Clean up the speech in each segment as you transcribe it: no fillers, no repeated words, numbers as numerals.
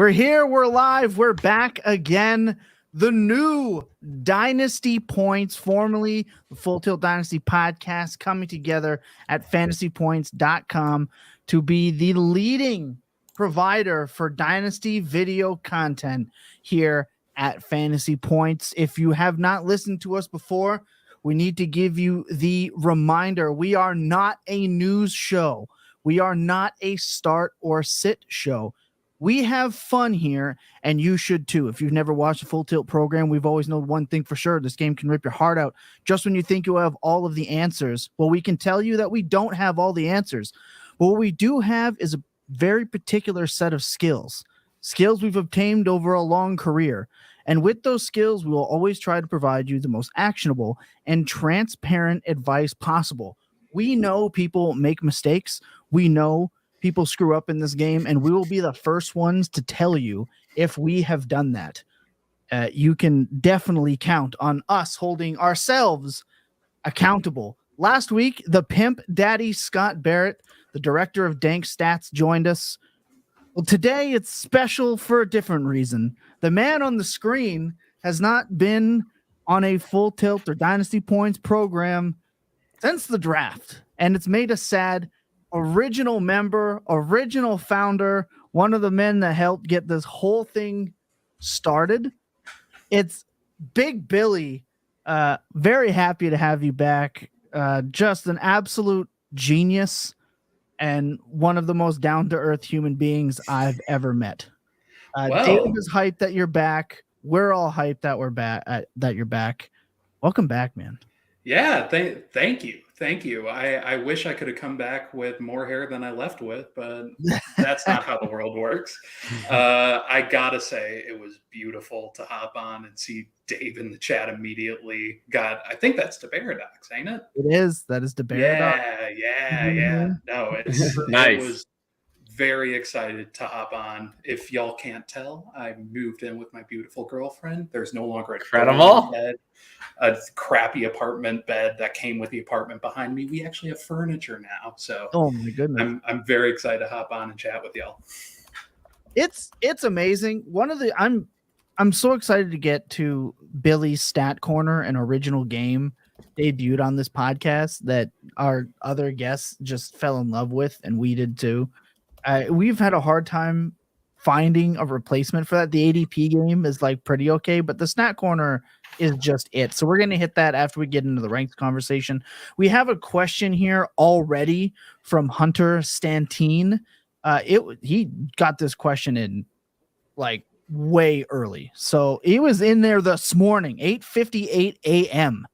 We're here. We're live. We're back again. The new Dynasty Points, formerly the Full Tilt Dynasty Podcast, coming together at fantasypoints.com to be the leading provider for Dynasty video content here at Fantasy Points. If you have not listened to us before, we need to give you the reminder. We are not a news show. We are not a start or sit show. We have fun here, and you should too. If you've never watched a Full Tilt program, we've always known one thing for sure. This game can rip your heart out just when you think you have all of the answers. Well, we can tell you that we don't have all the answers. But what we do have is a very particular set of skills we've obtained over a long career. And with those skills, we will always try to provide you the most actionable and transparent advice possible. We know people make mistakes. We know people screw up in this game, and we will be the first ones to tell you if we have done that. You can definitely count on us holding ourselves accountable. Last week, the pimp daddy Scott Barrett, the director of Dank Stats, joined us. Well, today it's special for a different reason. The man on the screen has not been on a Full Tilt or Dynasty Points program since the draft, and it's made us sad. Original member, original founder, one of the men that helped get this whole thing started. It's Big Billy. Very happy to have you back. Just an absolute genius and one of the most down-to-earth human beings I've ever met. Dave is hyped that you're back. We're all hyped that we're back. That you're back. Welcome back, man. Yeah, thank you. Thank you. I wish I could have come back with more hair than I left with, but that's not how the world works. I gotta say, it was beautiful to hop on and see Dave in the chat immediately. I think that's the Paradox, ain't it? It is. That is the Paradox. Yeah. No, it's nice. It was very excited to hop on. If y'all can't tell, I moved in with my beautiful girlfriend. There's no longer a crappy apartment bed that came with the apartment behind me. We actually have furniture now. So oh my goodness. I'm very excited to hop on and chat with y'all. It's amazing. I'm so excited to get to Billy's Stat Corner, an original game debuted on this podcast that our other guests just fell in love with, and we did too. We've had a hard time finding a replacement for that. The ADP game is like pretty okay, but the Stat Corner is just it. So we're going to hit that after we get into the ranked conversation. We have a question here already from Hunter Stantine. He got this question in like way early. So he was in there this morning, 8:58 a.m.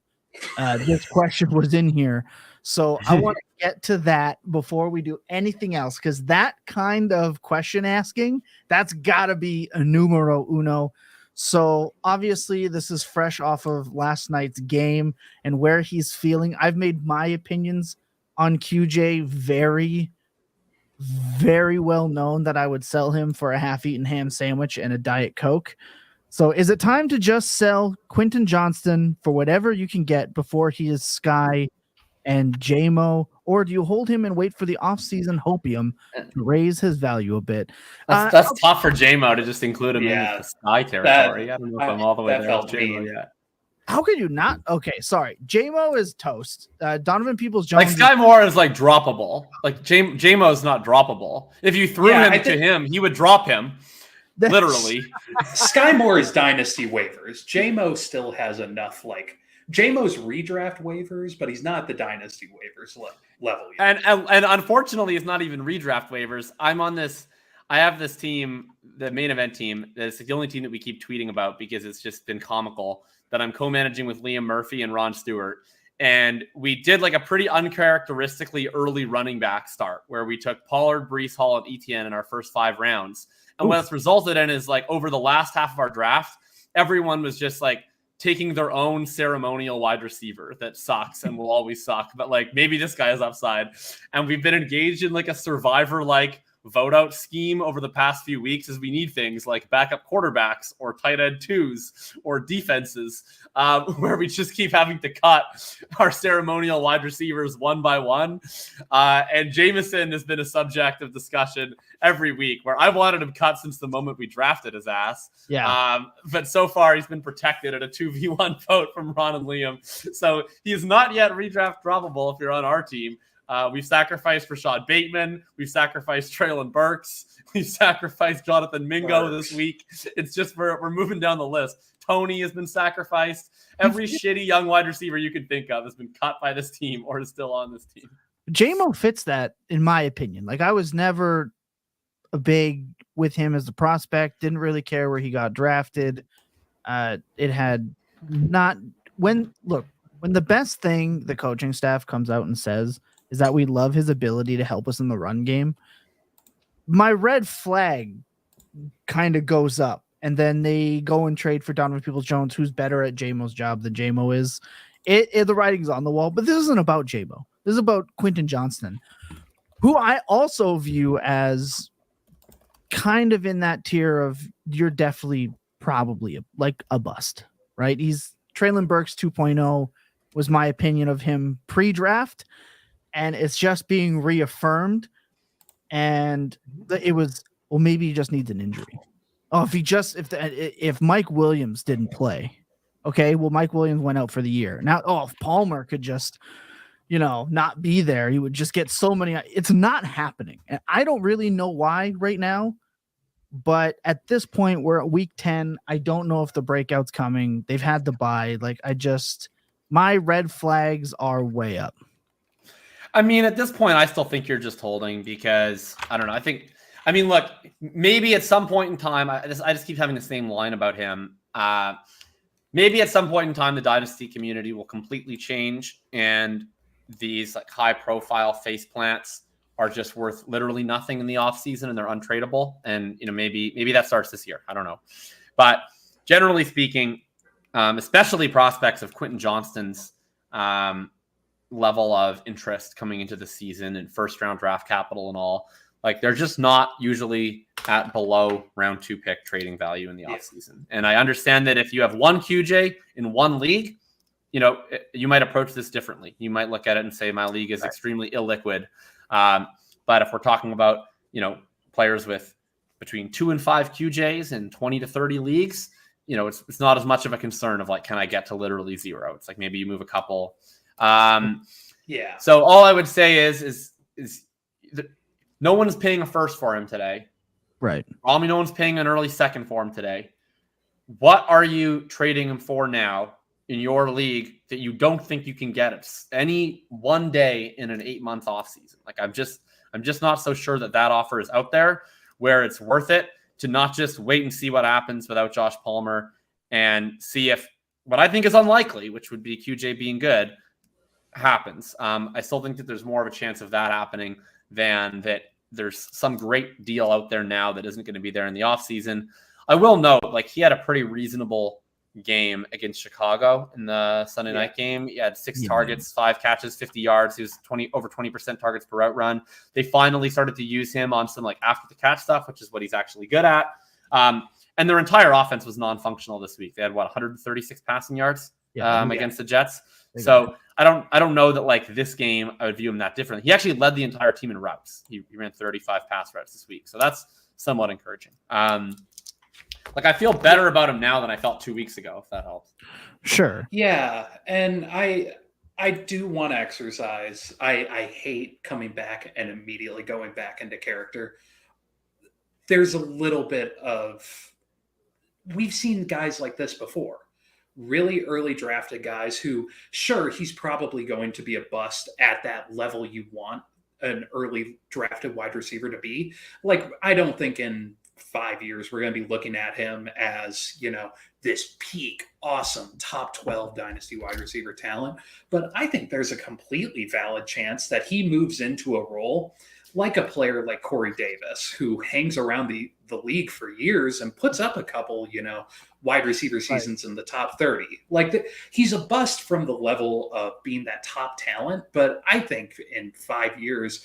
This question was in here. So I want to get to that before we do anything else, because that kind of question asking, that's got to be a numero uno. So obviously this is fresh off of last night's game and where he's feeling. I've made my opinions on QJ very, very well known that I would sell him for a half-eaten ham sandwich and a Diet Coke. So is it time to just sell Quentin Johnston for whatever you can get before he is Sky and JMO, or do you hold him and wait for the offseason hopium to raise his value a bit? That's tough for JMO to just include him in the Sky territory. I don't know if I'm all the way there with JMO yet. How could you not? Okay, sorry. JMO is toast. Donovan Peoples-Jones. Like Sky Moore is like droppable. Like JMO is not droppable. If you threw him to him, he would drop him. Literally. Sky Moore is dynasty waivers. JMO still has enough JMO's redraft waivers, but he's not the dynasty waivers level yet. And unfortunately, it's not even redraft waivers. I have this team, the main event team. That's the only team that we keep tweeting about because it's just been comical, that I'm co-managing with Liam Murphy and Ron Stewart. And we did like a pretty uncharacteristically early running back start where we took Pollard, Breece Hall, and ETN in our first 5 rounds. And what it's resulted in is like over the last half of our draft, everyone was just like taking their own ceremonial wide receiver that sucks and will always suck. But like maybe this guy is upside. And we've been engaged in like a survivor like vote out scheme over the past few weeks is we need things like backup quarterbacks or tight end twos or defenses, where we just keep having to cut our ceremonial wide receivers one by one. And Jameson has been a subject of discussion every week, where I wanted him cut since the moment we drafted his ass. Yeah. But so far he's been protected at a 2v1 vote from Ron and Liam. So he is not yet redraft probable if you're on our team. We've sacrificed Rashad Bateman. We've sacrificed Traylon Burks. We've sacrificed Jonathan Mingo this week. It's just we're moving down the list. Tony has been sacrificed. Every shitty young wide receiver you can think of has been cut by this team or is still on this team. JMO fits that, in my opinion. Like, I was never a big with him as a prospect. Didn't really care where he got drafted. It had not when the best thing the coaching staff comes out and says is that we love his ability to help us in the run game, my red flag kind of goes up. And then they go and trade for Donovan Peoples-Jones, who's better at JMO's job than JMO is. The writing's on the wall, but this isn't about JMO. This is about Quentin Johnston, who I also view as kind of in that tier of you're definitely probably like a bust, right? He's Traylon Burks 2.0 was my opinion of him pre-draft. And it's just being reaffirmed. And it was, well, maybe he just needs an injury. Oh, if Mike Williams didn't play, okay, well, Mike Williams went out for the year. Now, if Palmer could just, not be there, he would just get so many. It's not happening. And I don't really know why right now. But at this point, we're at week 10. I don't know if the breakout's coming. They've had the bye. My red flags are way up. I mean, at this point, I still think you're just holding because I don't know. Look, maybe at some point in time, I just keep having the same line about him. Maybe at some point in time, the Dynasty community will completely change, and these high-profile face plants are just worth literally nothing in the offseason, and they're untradeable. And maybe that starts this year. I don't know, but generally speaking, especially prospects of Quentin Johnston's level of interest coming into the season and first round draft capital and all, they're just not usually at below round 2 pick trading value in the offseason. And I understand that if you have one QJ in one league, you might approach this differently. You might look at it and say, my league is extremely illiquid. But if we're talking about, players with between 2 and 5 QJs in 20 to 30 leagues, it's not as much of a concern of can I get to literally zero? It's maybe you move a couple. So all I would say is no one's paying a first for him today. Right. Probably no one's paying an early second for him today. What are you trading him for now in your league that you don't think you can get any one day in an 8-month offseason? I'm just not so sure that offer is out there where it's worth it to not just wait and see what happens without Josh Palmer and see if what I think is unlikely, which would be QJ being good, happens. I still think that there's more of a chance of that happening than that there's some great deal out there now that isn't going to be there in the offseason. I will note, he had a pretty reasonable game against Chicago in the Sunday night game. He had 6 targets, 5 catches, 50 yards. He was over 20% targets per route run. They finally started to use him on some after the catch stuff, which is what he's actually good at. And their entire offense was non-functional this week. They had 136 passing yards against the Jets. So I don't know that this game I would view him that differently. He actually led the entire team in routes. He ran 35 pass routes this week. So that's somewhat encouraging. I feel better about him now than I felt 2 weeks ago, if that helps. Sure. Yeah. And I do want to exercise. I hate coming back and immediately going back into character. There's a little bit of, we've seen guys like this before. Really early drafted guys who, sure, he's probably going to be a bust at that level you want an early drafted wide receiver to be. I don't think in 5 years we're going to be looking at him as, this peak, awesome, top 12 dynasty wide receiver talent. But I think there's a completely valid chance that he moves into a role like a player like Corey Davis, who hangs around the league for years and puts up a couple, wide receiver seasons in the top 30. He's a bust from the level of being that top talent. But I think in 5 years,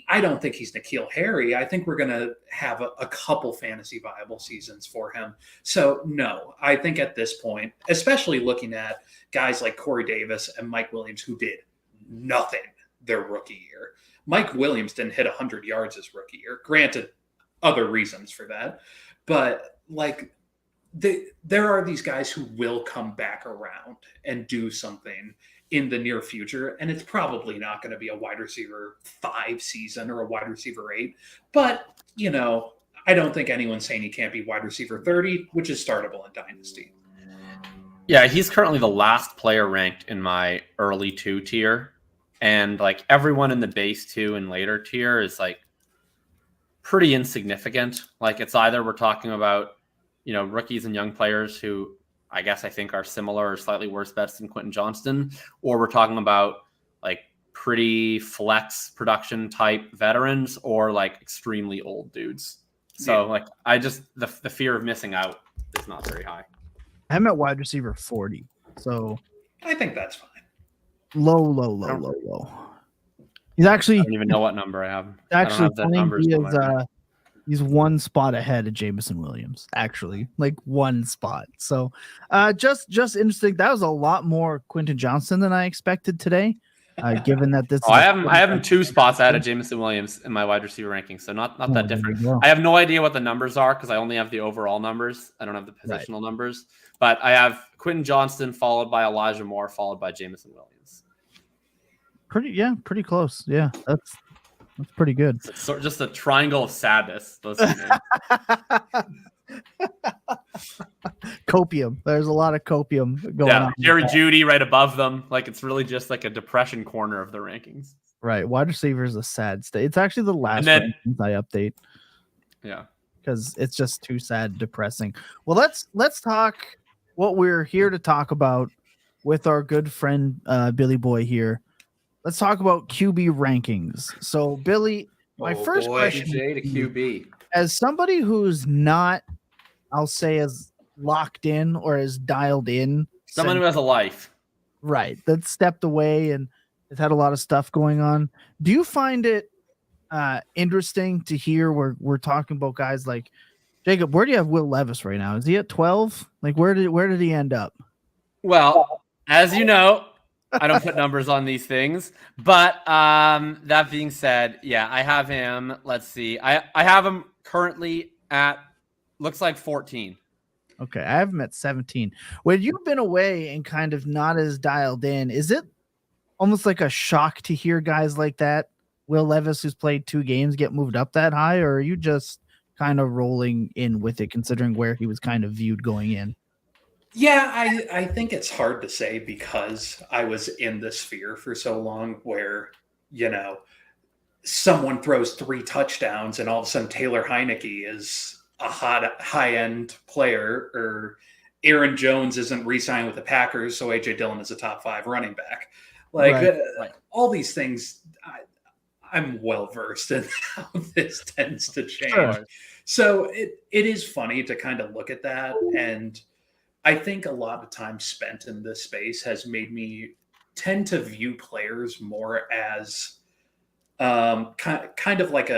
I don't think he's N'Keal Harry. I think we're going to have a couple fantasy viable seasons for him. So, no, I think at this point, especially looking at guys like Corey Davis and Mike Williams, who did nothing their rookie year. Mike Williams didn't hit 100 yards his rookie year. Granted, other reasons for that. But, like, there are these guys who will come back around and do something in the near future, and it's probably not going to be a wide receiver 5 season or a wide receiver 8. But, I don't think anyone's saying he can't be wide receiver 30, which is startable in Dynasty. Yeah, he's currently the last player ranked in my early 2 tier. And like everyone in the base 2 and later tier is like pretty insignificant. Like it's either we're talking about, rookies and young players who I think are similar or slightly worse bets than Quentin Johnston, or we're talking about like pretty flex production type veterans or like extremely old dudes. So like the fear of missing out is not very high. I'm at wide receiver 40. So I think that's fine. Low. He's actually, I don't even know what number I have. Actually, I don't have the numbers he's 1 spot ahead of Jameson Williams, actually, like 1 spot. So just interesting. That was a lot more Quentin Johnston than I expected today, given that this I have him 2 spots ahead of Jameson Williams in my wide receiver ranking. So not that different. I have no idea what the numbers are because I only have the overall numbers. I don't have the positional numbers. But I have Quentin Johnston followed by Elijah Moore, followed by Jameson Williams. Pretty close. Yeah, that's pretty good. It's just a triangle of sadness. Copium. There's a lot of copium going on. Jerry Jeudy right above them. Like it's really just like a depression corner of the rankings. Right. Wide receiver is a sad state. It's actually the last rankings I update. Yeah. Because it's just too sad, depressing. Well, let's talk what we're here to talk about with our good friend Billy Boy here. Let's talk about QB rankings. So, Billy, my first question to QB. As somebody who's not, I'll say, as locked in or as dialed in. Someone who has a life. Right. That stepped away and has had a lot of stuff going on. Do you find it interesting to hear where we're talking about guys like Jacob? Where do you have Will Levis right now? Is he at 12? Like, where did he end up? Well, as you know, I don't put numbers on these things, but that being said, yeah, I have him. Let's see. I have him currently at looks like 14. Okay, I have him at 17. When you've been away and kind of not as dialed in, is it almost like a shock to hear guys like that, Will Levis, who's played 2 games, get moved up that high, or are you just kind of rolling in with it, considering where he was kind of viewed going in? Yeah, I think it's hard to say because I was in this sphere for so long where, someone throws 3 touchdowns and all of a sudden Taylor Heineke is a high-end player, or Aaron Jones isn't re-signing with the Packers, so A.J. Dillon is a top 5 running back. Like, all these things, I'm well-versed in how this tends to change. Sure. So it is funny to kind of look at that, and I think a lot of time spent in this space has made me tend to view players more as kind of like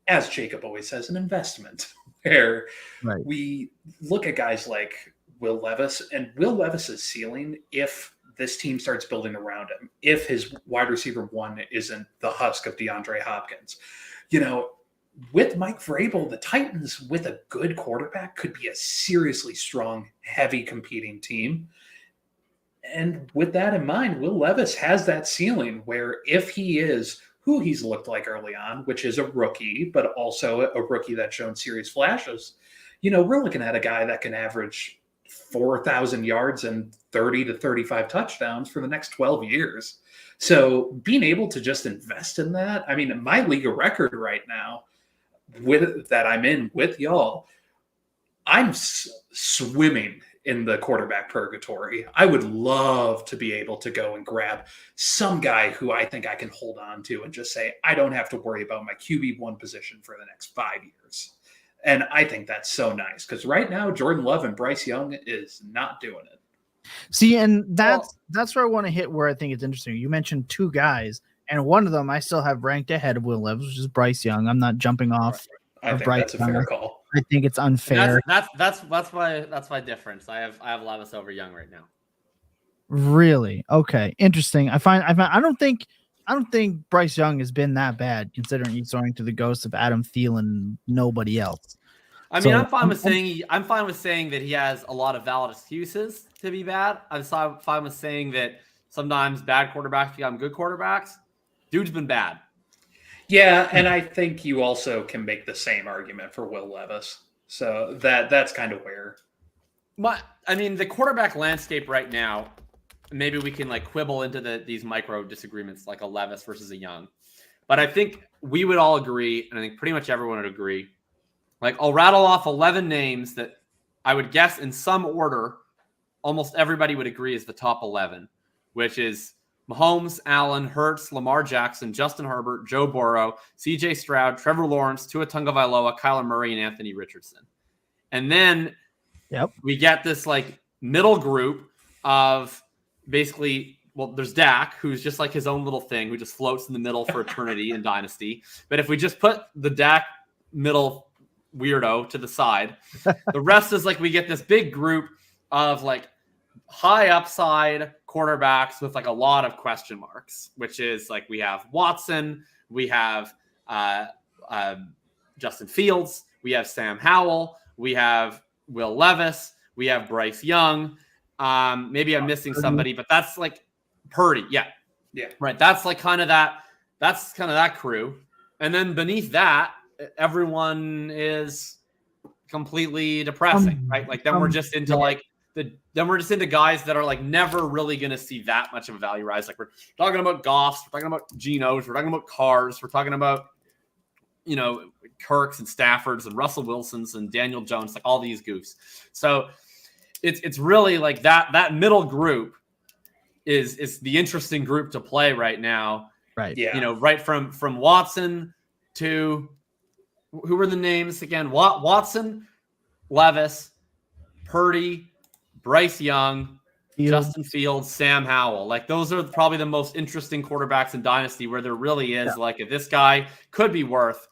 as Jacob always says, an investment, where we look at guys like Will Levis, and Will Levis's ceiling, if this team starts building around him, if his wide receiver 1 isn't the husk of DeAndre Hopkins, with Mike Vrabel, the Titans with a good quarterback could be a seriously strong, heavy competing team. And with that in mind, Will Levis has that ceiling where if he is who he's looked like early on, which is a rookie, but also a rookie that's shown serious flashes, we're looking at a guy that can average 4,000 yards and 30 to 35 touchdowns for the next 12 years. So being able to just invest in that, I mean, my league of record right now, that I'm in with y'all, I'm swimming in the quarterback purgatory. I would love to be able to go and grab some guy who I think I can hold on to and just say, I don't have to worry about my QB1 position for the next 5 years. And I think that's so nice because right now, Jordan Love and Bryce Young is not doing it. See, and that's where I want to hit where I think it's interesting. You mentioned 2 guys, And one of them I still have ranked ahead of Will Levis, which is Bryce Young. I'm not jumping off. I think Bryce that's a fair call. I think it's unfair. That's my difference. I have Levis over Young right now. Really? Okay. Interesting. I don't think Bryce Young has been that bad considering he's throwing to the ghosts of Adam Thielen and nobody else. I mean, I'm fine with saying that he has a lot of valid excuses to be bad. I'm fine with saying that sometimes bad quarterbacks become good quarterbacks. Dude's been bad. Yeah, and I think you also can make the same argument for Will Levis. So that's kind of where. But I mean, the quarterback landscape right now, maybe we can like quibble into these micro disagreements like a Levis versus a Young. But I think we would all agree, and I think pretty much everyone would agree. Like, I'll rattle off 11 names that I would guess in some order, almost everybody would agree is the top 11, which is Mahomes, Allen, Hurts, Lamar Jackson, Justin Herbert, Joe Burrow, CJ Stroud, Trevor Lawrence, Tua Tagovailoa, Kyler Murray, and Anthony Richardson. And then we get this like middle group of basically, well, there's Dak, who's just like his own little thing, who just floats in the middle for eternity in Dynasty. But if we just put the Dak middle weirdo to the side, the rest is like we get this big group of like high upside quarterbacks with like a lot of question marks, which is like we have Watson, we have Justin Fields, we have Sam Howell, we have Will Levis, we have Bryce Young. Maybe I'm missing somebody, but that's like Purdy. Yeah. Right. That's like kind of that crew. And then beneath that, everyone is completely depressing, right? Like then we're just into guys that are like never really going to see that much of a value rise. Like we're talking about Goffs, we're talking about Genos, we're talking about Carrs, we're talking about, Kirks and Staffords and Russell Wilsons and Daniel Jones, like all these goofs. So it's really like that middle group is the interesting group to play right now. Right. Yeah. Right from Watson to who were the names again? Watson, Levis, Purdy, Bryce Young, Justin Fields, Sam Howell. Like those are probably the most interesting quarterbacks in Dynasty where there really is like if this guy could be worth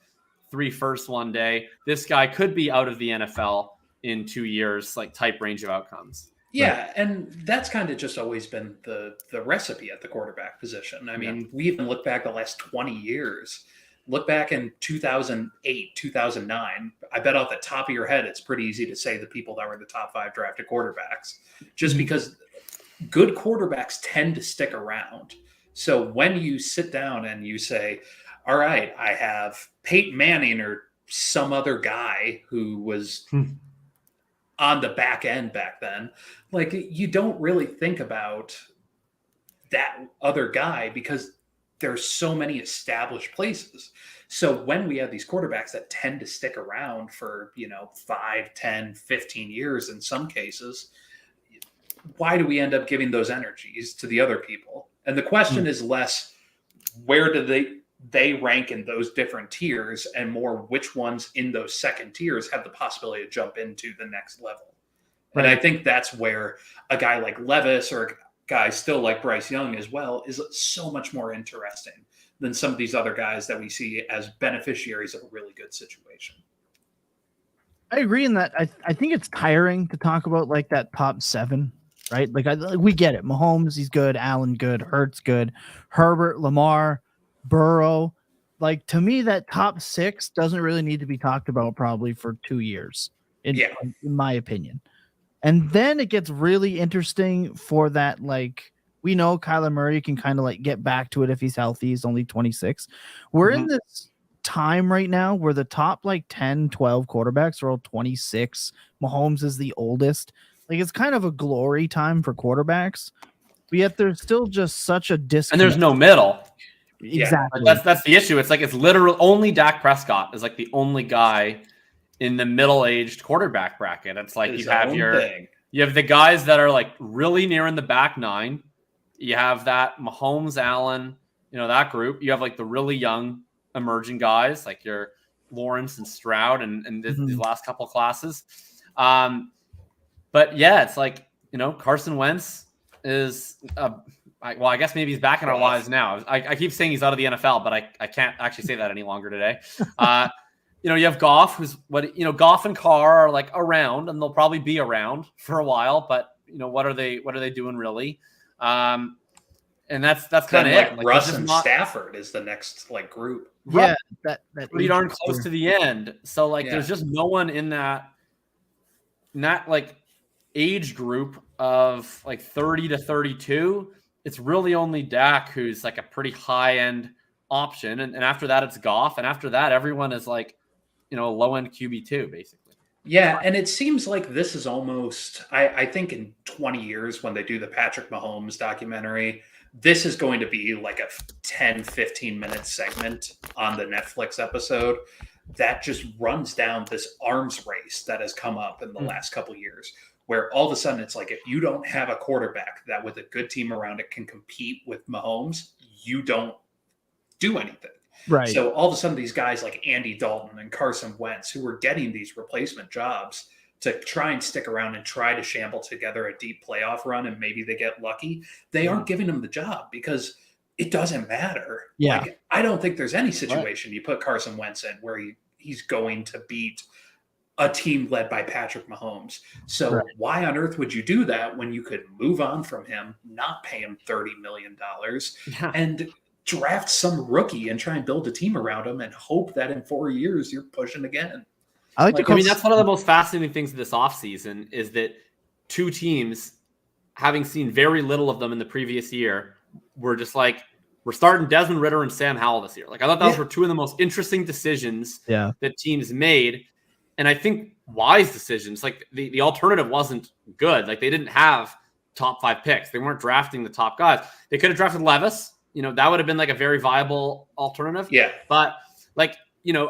3 firsts one day. This guy could be out of the NFL in 2 years, like type range of outcomes. Yeah, right. And that's kind of just always been the recipe at the quarterback position. I mean, we even look back the last 20 years. Look back in 2008, 2009. I bet off the top of your head, it's pretty easy to say the people that were the top 5 drafted quarterbacks, just because good quarterbacks tend to stick around. So when you sit down and you say, all right, I have Peyton Manning or some other guy who was on the back end back then, like you don't really think about that other guy because there's so many established places. So when we have these quarterbacks that tend to stick around for, 5, 10, 15 years in some cases, why do we end up giving those energies to the other people? And the question is less, where do they rank in those different tiers, and more which ones in those second tiers have the possibility to jump into the next level. Right. And I think that's where a guy like Levis or a guy still like Bryce Young as well is so much more interesting than some of these other guys that we see as beneficiaries of a really good situation. I agree in that. I think it's tiring to talk about like that top 7, right? Like we get it. Mahomes, he's good. Allen, good. Hurts, good. Herbert, Lamar, Burrow. Like to me, that top 6 doesn't really need to be talked about probably for 2 years, in my opinion. And then it gets really interesting for that. Like we know Kyler Murray can kind of like get back to it if he's healthy. He's only 26. We're in this time right now where the top like 10, 12 quarterbacks are all 26. Mahomes is the oldest. Like it's kind of a glory time for quarterbacks, but yet there's still just such a disconnect. And there's no middle. Exactly. That's the issue. It's like it's literally only Dak Prescott is like the only guy in the middle-aged quarterback bracket. It's like you have the guys that are like really near in the back 9. You have that Mahomes, Allen, that group. You have like the really young emerging guys like your Lawrence and Stroud and these last couple of classes. But yeah, it's like, Carson Wentz is I guess maybe he's back in our lives now. I keep saying he's out of the NFL, but I can't actually say that any longer today. You have Goff, Goff and Carr are like around, and they'll probably be around for a while. But what are they doing really? And that's kind of it. Like Russ and Stafford is the next like group. Yeah, that pretty darn close to the end. So there's just no one in that like age group of like 30 to 32. It's really only Dak who's like a pretty high end option, and after that it's Goff, and after that everyone is like a low end QB2 basically. Yeah, and it seems like this is almost I think in 20 years when they do the Patrick Mahomes documentary, this is going to be like a 10-15 minute segment on the Netflix episode that just runs down this arms race that has come up in the last couple of years, where all of a sudden it's like, if you don't have a quarterback that with a good team around it can compete with Mahomes, you don't do anything. Right. So all of a sudden these guys like Andy Dalton and Carson Wentz, who were getting these replacement jobs to try and stick around and try to shamble together a deep playoff run, and maybe they get lucky, they aren't giving them the job because it doesn't matter. Yeah. Like, I don't think there's any situation you put Carson Wentz in where he's going to beat a team led by Patrick Mahomes. So why on earth would you do that when you could move on from him, not pay him $30 million, and draft some rookie and try and build a team around him and hope that in 4 years you're pushing again? That's one of the most fascinating things of this offseason is that two teams, having seen very little of them in the previous year, were just like, we're starting Desmond Ridder and Sam Howell this year. Like, I thought those were two of the most interesting decisions that teams made. And I think wise decisions. Like the alternative wasn't good. Like they didn't have top 5 picks. They weren't drafting the top guys. They could have drafted Levis. That would have been like a very viable alternative. Yeah. But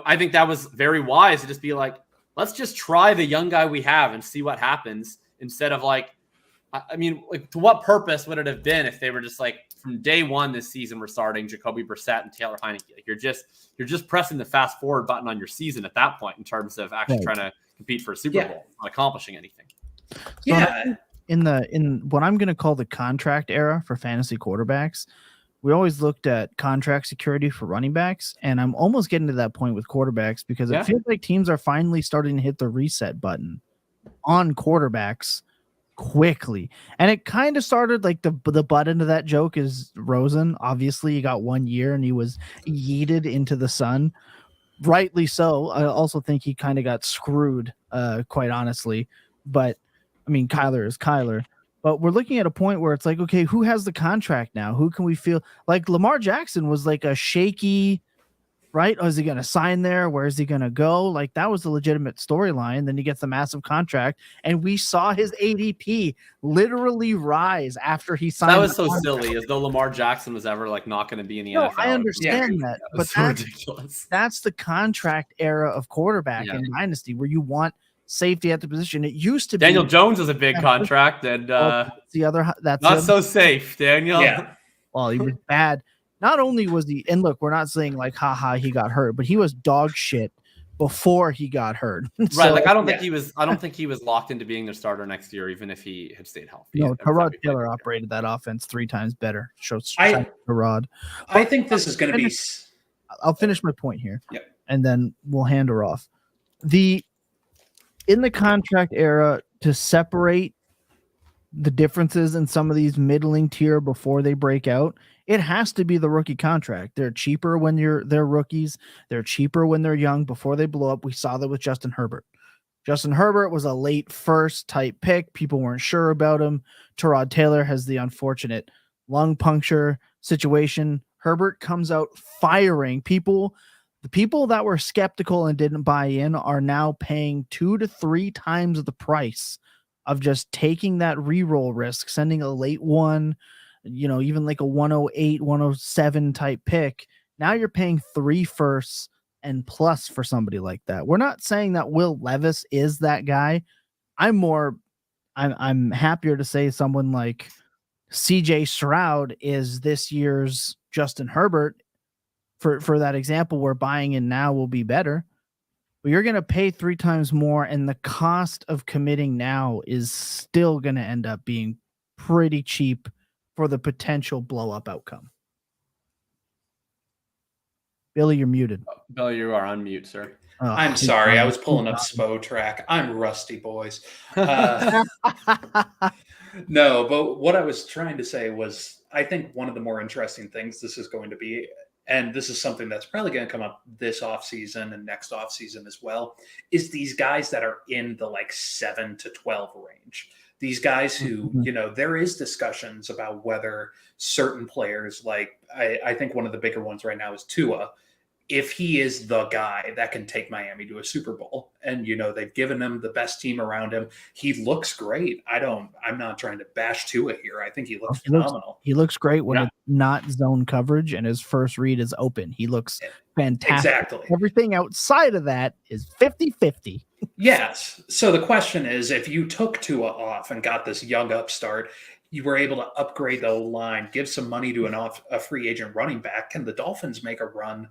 I think that was very wise to just be like, let's just try the young guy we have and see what happens, instead of to what purpose would it have been if they were just like, from day one this season, we're starting Jacoby Brissett and Taylor Heineke. Like you're just pressing the fast forward button on your season at that point in terms of actually trying to compete for a Super Bowl, not accomplishing anything. Yeah. In what I'm going to call the contract era for fantasy quarterbacks, we always looked at contract security for running backs, and I'm almost getting to that point with quarterbacks because it feels like teams are finally starting to hit the reset button on quarterbacks quickly. And it kind of started like the butt end of that joke is Rosen. Obviously, he got 1 year and he was yeeted into the sun. Rightly so. I also think he kind of got screwed, quite honestly. But I mean, Kyler is Kyler. But we're looking at a point where it's like, okay, who has the contract now? Who can we feel like Lamar Jackson was like a shaky, right? Oh, is he going to sign there? Where is he going to go? Like that was a legitimate storyline. Then he gets the massive contract, and we saw his ADP literally rise after he signed. That was so silly, as though Lamar Jackson was ever like not going to be in the NFL. I understand that, but so ridiculous. That's the contract era of quarterback in Dynasty, where you want safety at the position. It used to be Daniel Jones was a big contract, and the other that's not so safe. Daniel, well, he was bad. Not only was he, and look, we're not saying like, haha, he got hurt, but he was dog shit before he got hurt. Right. Like, I don't think he was locked into being their starter next year, even if he had stayed healthy. No, Tyrod Taylor operated that offense 3 times better. Tyrod. I think this is going to be. I'll finish my point here, and then we'll hand her off. In the contract era, to separate the differences in some of these middling tier before they break out, it has to be the rookie contract. They're cheaper when they're rookies. They're cheaper when they're young before they blow up. We saw that with Justin Herbert. Justin Herbert was a late first type pick. People weren't sure about him. Tyrod Taylor has the unfortunate lung puncture situation. Herbert comes out firing people. The people that were skeptical and didn't buy in are now paying 2 to 3 times the price of just taking that reroll risk, sending a late one, even like a 108, 107 type pick. Now you're paying 3 firsts and plus for somebody like that. We're not saying that Will Levis is that guy. I'm happier to say someone like CJ Stroud is this year's Justin Herbert. For that example, where buying in now will be better, but you're going to pay 3 times more, and the cost of committing now is still going to end up being pretty cheap for the potential blow up outcome. Billy, you're muted. Billy, you are on mute, sir. Oh, I'm sorry. I was pulling up Spo track. I'm rusty, boys. No, but what I was trying to say was I think one of the more interesting things this is going to be, and this is something that's probably going to come up this offseason and next offseason as well, is these guys that are in the like 7 to 12 range. These guys who, there is discussions about whether certain players, like I think one of the bigger ones right now is Tua, if he is the guy that can take Miami to a Super Bowl. And, they've given him the best team around him. He looks great. I'm not trying to bash Tua here. I think he looks phenomenal. He looks great when it's not zone coverage and his first read is open. He looks fantastic. Exactly. Everything outside of that is 50-50. Yes. So the question is, if you took Tua off and got this young upstart, you were able to upgrade the line, give some money to a free agent running back, can the Dolphins make a run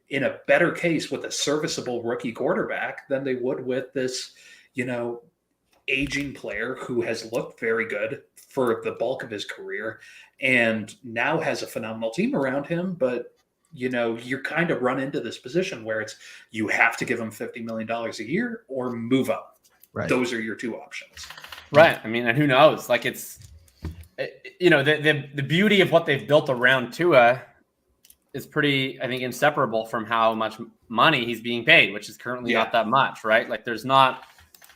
in a better case with a serviceable rookie quarterback than they would with this, aging player who has looked very good for the bulk of his career and now has a phenomenal team around him. But, you kind of run into this position where you have to give him $50 million a year or move up. Right. Those are your two options. Right. I mean, and who knows? Like the beauty of what they've built around Tua is pretty, I think, inseparable from how much money he's being paid, which is currently not that much, right? Like there's not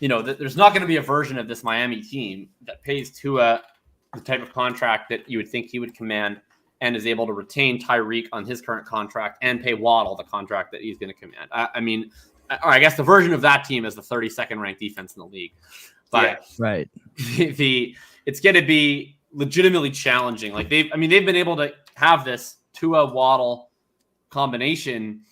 going to be a version of this Miami team that pays Tua the type of contract that you would think he would command and is able to retain Tyreek on his current contract and pay Waddle the contract that he's going to command. I guess the version of that team is the 32nd ranked defense in the league. But right. It's going to be legitimately challenging. Like they've been able to have this Tua Waddle combination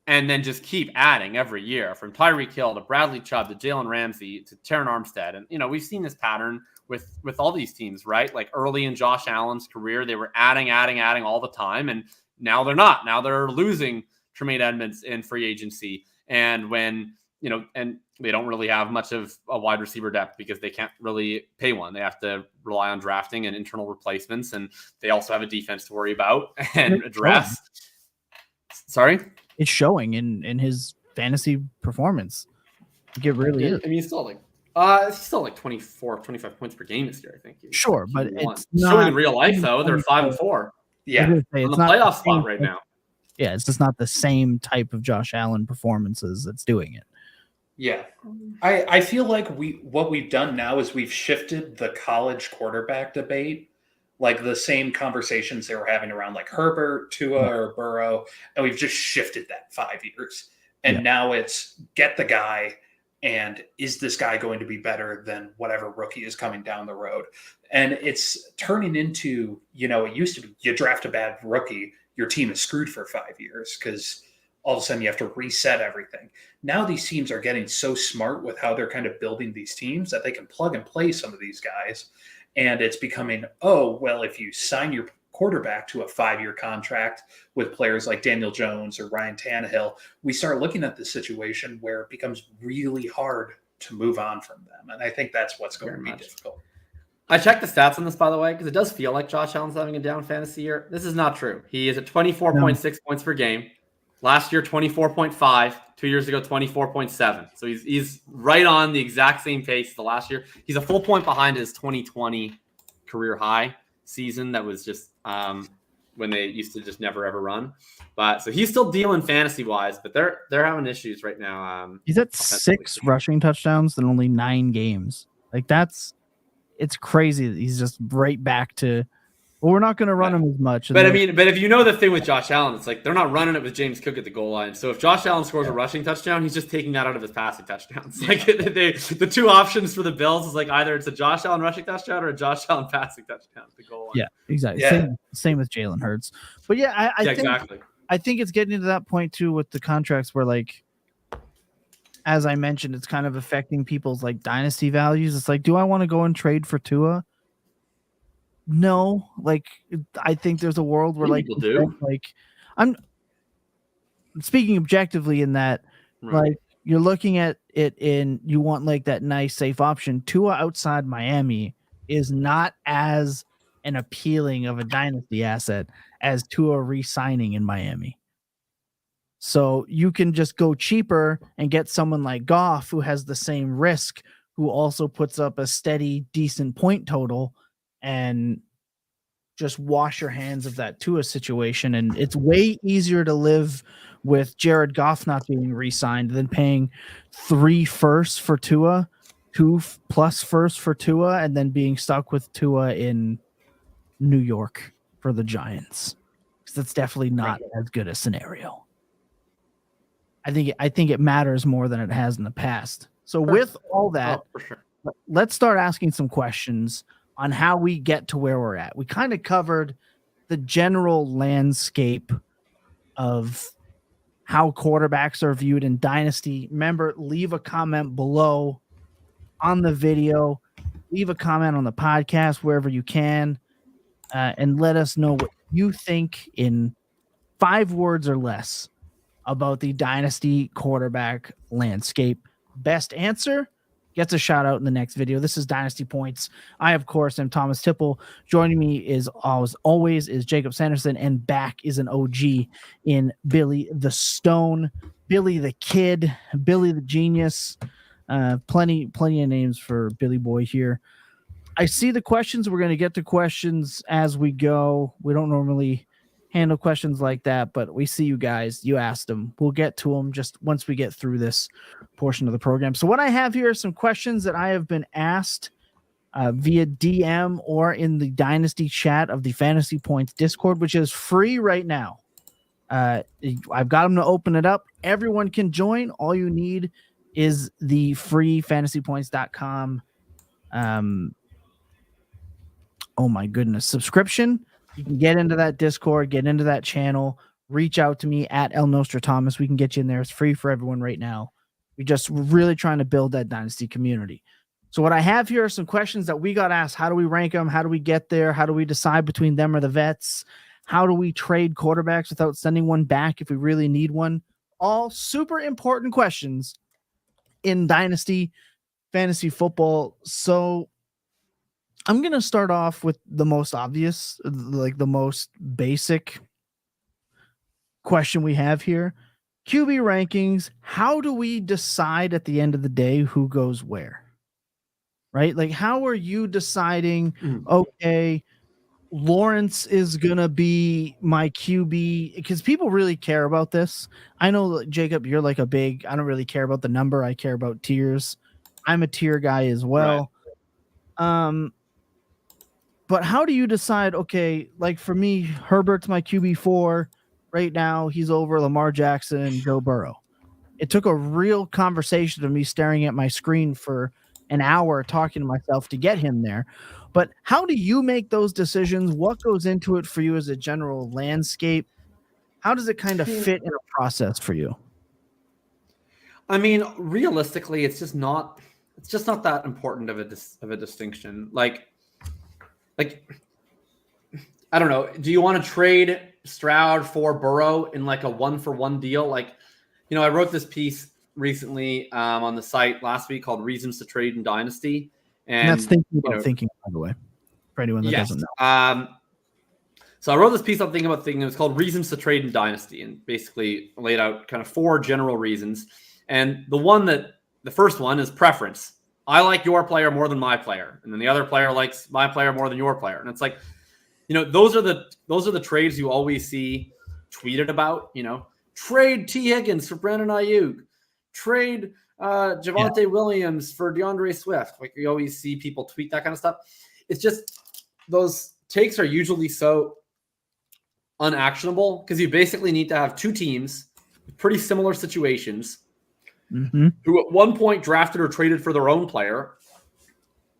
and then just keep adding every year, from Tyreek Hill to Bradley Chubb to Jalen Ramsey to Terran Armstead. And, we've seen this pattern with all these teams, right? Like early in Josh Allen's career, they were adding all the time. And now they're not. Now they're losing Tremaine Edmonds in free agency. And when, and they don't really have much of a wide receiver depth because they can't really pay one. They have to rely on drafting and internal replacements. And they also have a defense to worry about and address. Sorry? It's showing in his fantasy performance. It really is. I mean, he's still like 24, 25 points per game this year, I think. Sure, but it's not showing in real life though. They're 5-4. Yeah. On the playoff spot right now. Yeah, it's just not the same type of Josh Allen performances that's doing it. Yeah. I feel like what we've done now is we've shifted the college quarterback debate, like the same conversations they were having around like Herbert, Tua, or Burrow, and we've just shifted that 5 years. And now it's get the guy, and is this guy going to be better than whatever rookie is coming down the road? And it's turning into, it used to be you draft a bad rookie, your team is screwed for 5 years because all of a sudden you have to reset everything. Now these teams are getting so smart with how they're kind of building these teams that they can plug and play some of these guys. And it's becoming, if you sign your quarterback to a 5-year contract with players like Daniel Jones or Ryan Tannehill, we start looking at the situation where it becomes really hard to move on from them. And I think that's what's going to be difficult. I checked the stats on this, by the way, because it does feel like Josh Allen's having a down fantasy year. This is not true. He is at 24.6 points per game. Last year, 24.5. 2 years ago, 24.7. So he's right on the exact same pace as the last year. He's a full point behind his 2020 career high season. That was just when they used to just never ever run. But so he's still dealing fantasy wise, but they're having issues right now. He's at 6 rushing touchdowns in only 9 games. Like it's crazy that he's just right back to. Well, we're not going to run him as much. But if you know the thing with Josh Allen, it's like they're not running it with James Cook at the goal line. So if Josh Allen scores a rushing touchdown, he's just taking that out of his passing touchdowns. Like the two options for the Bills is like either it's a Josh Allen rushing touchdown or a Josh Allen passing touchdown at the goal line. Yeah, exactly. Yeah. Same with Jalen Hurts. But I think it's getting to that point too with the contracts where, like, as I mentioned, it's kind of affecting people's like dynasty values. It's like, do I want to go and trade for Tua? No, like I think there's a world where like people do. Like I'm speaking objectively in that like you're looking at it in you want like that nice safe option. Tua outside Miami is not as an appealing of a dynasty asset as Tua re-signing in Miami. So you can just go cheaper and get someone like Goff who has the same risk, who also puts up a steady, decent point total, and just wash your hands of that Tua situation. And it's way easier to live with Jared Goff not being re-signed than paying 3 firsts for Tua, 2+ firsts for Tua, and then being stuck with Tua in New York for the Giants. Because that's definitely not as good a scenario. I think it matters more than it has in the past. So with all that, let's start asking some questions on how we get to where we're at. We kind of covered the general landscape of how quarterbacks are viewed in Dynasty. Remember, leave a comment below on the video, leave a comment on the podcast, wherever you can, and let us know what you think in 5 words or less about the Dynasty quarterback landscape. Best answer gets a shout out in the next video. This is Dynasty Points. I, of course, am Thomas Tipple. Joining me is, as always, is Jakob Sanderson, and back is an OG in Billy the Stone, Billy the Kid, Billy the Genius. Plenty of names for Billy Boy here. I see the questions. We're going to get to questions as we go. We don't normally handle questions like that, but we see you guys. You asked them. We'll get to them just once we get through this portion of the program. So what I have here are some questions that I have been asked via DM or in the Dynasty chat of the Fantasy Points Discord, which is free right now. I've got them to open it up. Everyone can join. All you need is the free fantasypoints.com. Oh my goodness, subscription. You can get into that Discord, get into that channel, reach out to me at El Nostra Thomas. We can get you in there. It's free for everyone right now. We're just really trying to build that Dynasty community. So what I have here are some questions that we got asked. How do we rank them? How do we get there? How do we decide between them or the vets? How do we trade quarterbacks without sending one back if we really need one? All super important questions in Dynasty fantasy football. So I'm going to start off with the most obvious, like the most basic question we have here. QB rankings. How do we decide at the end of the day who goes where? Right? Like, how are you deciding, okay, Lawrence is going to be my QB? Because people really care about this. I know, Jacob, you're like I don't really care about the number. I care about tiers. I'm a tier guy as well. Right. But how do you decide, okay, like for me, Herbert's my QB4 right now. He's over Lamar Jackson and Joe Burrow. It took a real conversation of me staring at my screen for an hour talking to myself to get him there. But how do you make those decisions? What goes into it for you as a general landscape? How does it kind of fit in a process for you? I mean, realistically, it's just not that important of a distinction. Like, I don't know. Do you want to trade Stroud for Burrow in like a 1-for-1 deal? Like, I wrote this piece recently on the site last week called "Reasons to Trade in Dynasty," and that's thinking, by the way, for anyone that doesn't know. So I wrote this piece on thinking about thinking. It was called "Reasons to Trade in Dynasty," and basically laid out kind of 4 general reasons. And the first one is preference. I like your player more than my player, and then the other player likes my player more than your player. And it's like, those are the trades you always see tweeted about. Trade T. Higgins for Brandon Ayuk, trade Javonte Williams for DeAndre Swift. Like, you always see people tweet that kind of stuff. It's just those takes are usually so unactionable because you basically need to have 2 teams with pretty similar situations. Mm-hmm. Who at one point drafted or traded for their own player,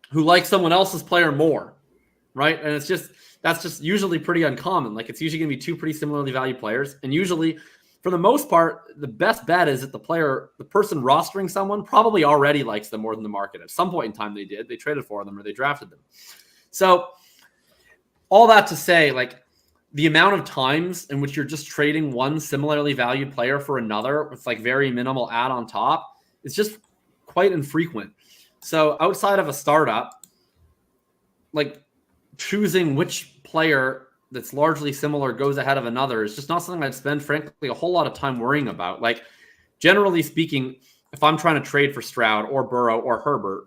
who likes someone else's player more, right? And that's just usually pretty uncommon. Like, it's usually going to be 2 pretty similarly valued players, and usually, for the most part, the best bet is that the person rostering someone probably already likes them more than the market. At some point in time, they traded for them or they drafted them. So, all that to say, like, the amount of times in which you're just trading one similarly valued player for another with like very minimal add on top is just quite infrequent. So outside of a startup, like choosing which player that's largely similar goes ahead of another is just not something I'd spend, frankly, a whole lot of time worrying about. Like, generally speaking, if I'm trying to trade for Stroud or Burrow or Herbert,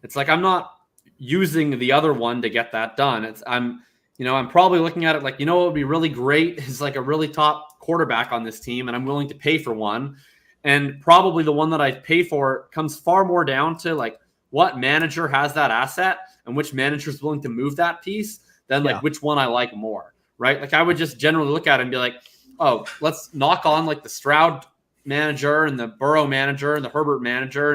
it's like I'm not using the other one to get that done. I'm probably looking at it like, what would be really great is like a really top quarterback on this team, and I'm willing to pay for one. And probably the one that I pay for comes far more down to like what manager has that asset and which manager is willing to move that piece than like which one I like more, right? Like I would just generally look at it and be like, oh, let's knock on like the Stroud manager and the Burrow manager and the Herbert manager,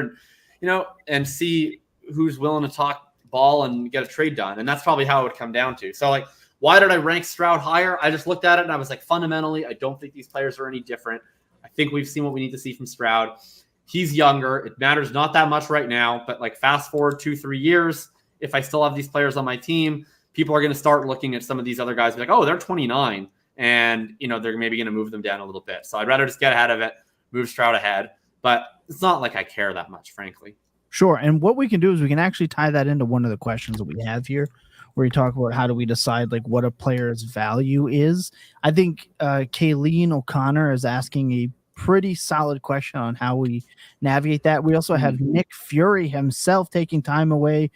and and see who's willing to talk ball and get a trade done. And that's probably how it would come down to. So like, why did I rank Stroud higher? I just looked at it and I was like, fundamentally, I don't think these players are any different. I think we've seen what we need to see from Stroud. He's younger. It matters not that much right now, but like fast forward 2-3 years, if I still have these players on my team, people are going to start looking at some of these other guys and be like, oh, they're 29. And, they're maybe going to move them down a little bit. So I'd rather just get ahead of it, move Stroud ahead. But it's not like I care that much, frankly. Sure. And what we can do is we can actually tie that into one of the questions that we have here, where you talk about how do we decide like what a player's value is. I think Kayleen O'Connor is asking a pretty solid question on how we navigate that. We also have Nick Fury himself taking time away